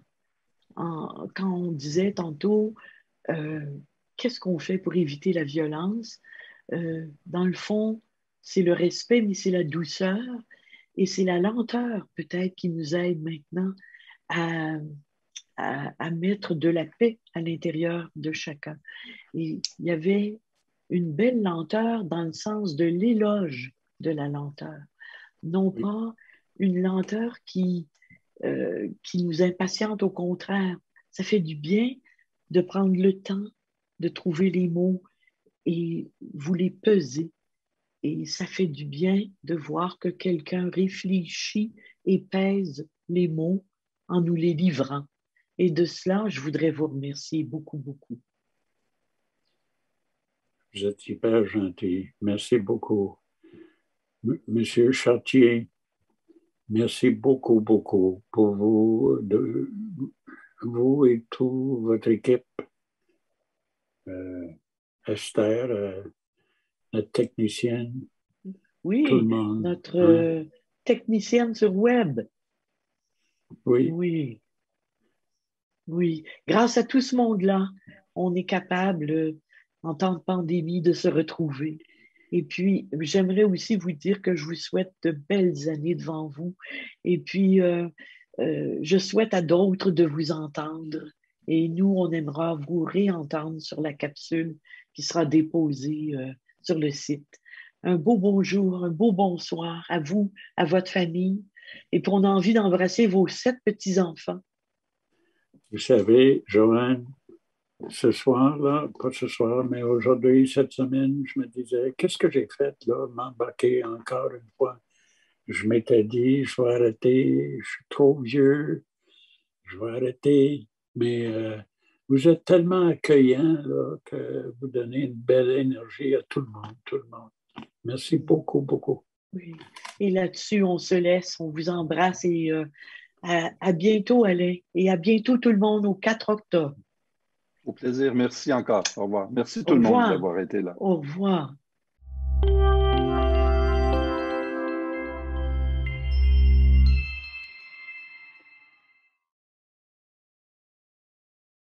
Quand on disait tantôt, euh, qu'est-ce qu'on fait pour éviter la violence? Dans le fond, c'est le respect, mais c'est la douceur et c'est la lenteur peut-être qui nous aide maintenant à, à mettre de la paix à l'intérieur de chacun. Et il y avait une belle lenteur dans le sens de l'éloge de la lenteur, non Oui, pas une lenteur qui nous impatiente, au contraire. Ça fait du bien de prendre le temps de trouver les mots et vous les peser. Et ça fait du bien de voir que quelqu'un réfléchit et pèse les mots en nous les livrant. Et de cela, je voudrais vous remercier beaucoup, beaucoup. vous êtes hyper gentil. Merci beaucoup. Monsieur Chartier, merci beaucoup, beaucoup pour vous et toute votre équipe. Euh, Esther, notre technicienne, tout le Oui, monde. notre Hein? technicienne sur web. Oui, Oui, oui. Grâce à tout ce monde-là, on est capable, en temps de pandémie, de se retrouver. Et puis, j'aimerais aussi vous dire que je vous souhaite de belles années devant vous. Et puis, je souhaite à d'autres de vous entendre. Et nous, on aimera vous réentendre sur la capsule qui sera déposée, sur le site. Un beau bonjour, un beau bonsoir à vous, à votre famille. Et puis, on a envie d'embrasser vos 7 petits-enfants. vous savez, Joanne, ce soir-là, pas ce soir, mais aujourd'hui, cette semaine, je me disais, qu'est-ce que j'ai fait là, m'embarquer encore une fois? Je m'étais dit, je vais arrêter, je suis trop vieux, je vais arrêter. Mais vous êtes tellement accueillant là, que vous donnez une belle énergie à tout le monde, tout le monde. Merci beaucoup, beaucoup. Oui. Et là-dessus, on se laisse, on vous embrasse et à bientôt, Alain. Et à bientôt, tout le monde, au 4 octobre. Au plaisir. Merci encore. Au revoir. Merci Au tout le monde revoir. d'avoir été là. Au revoir.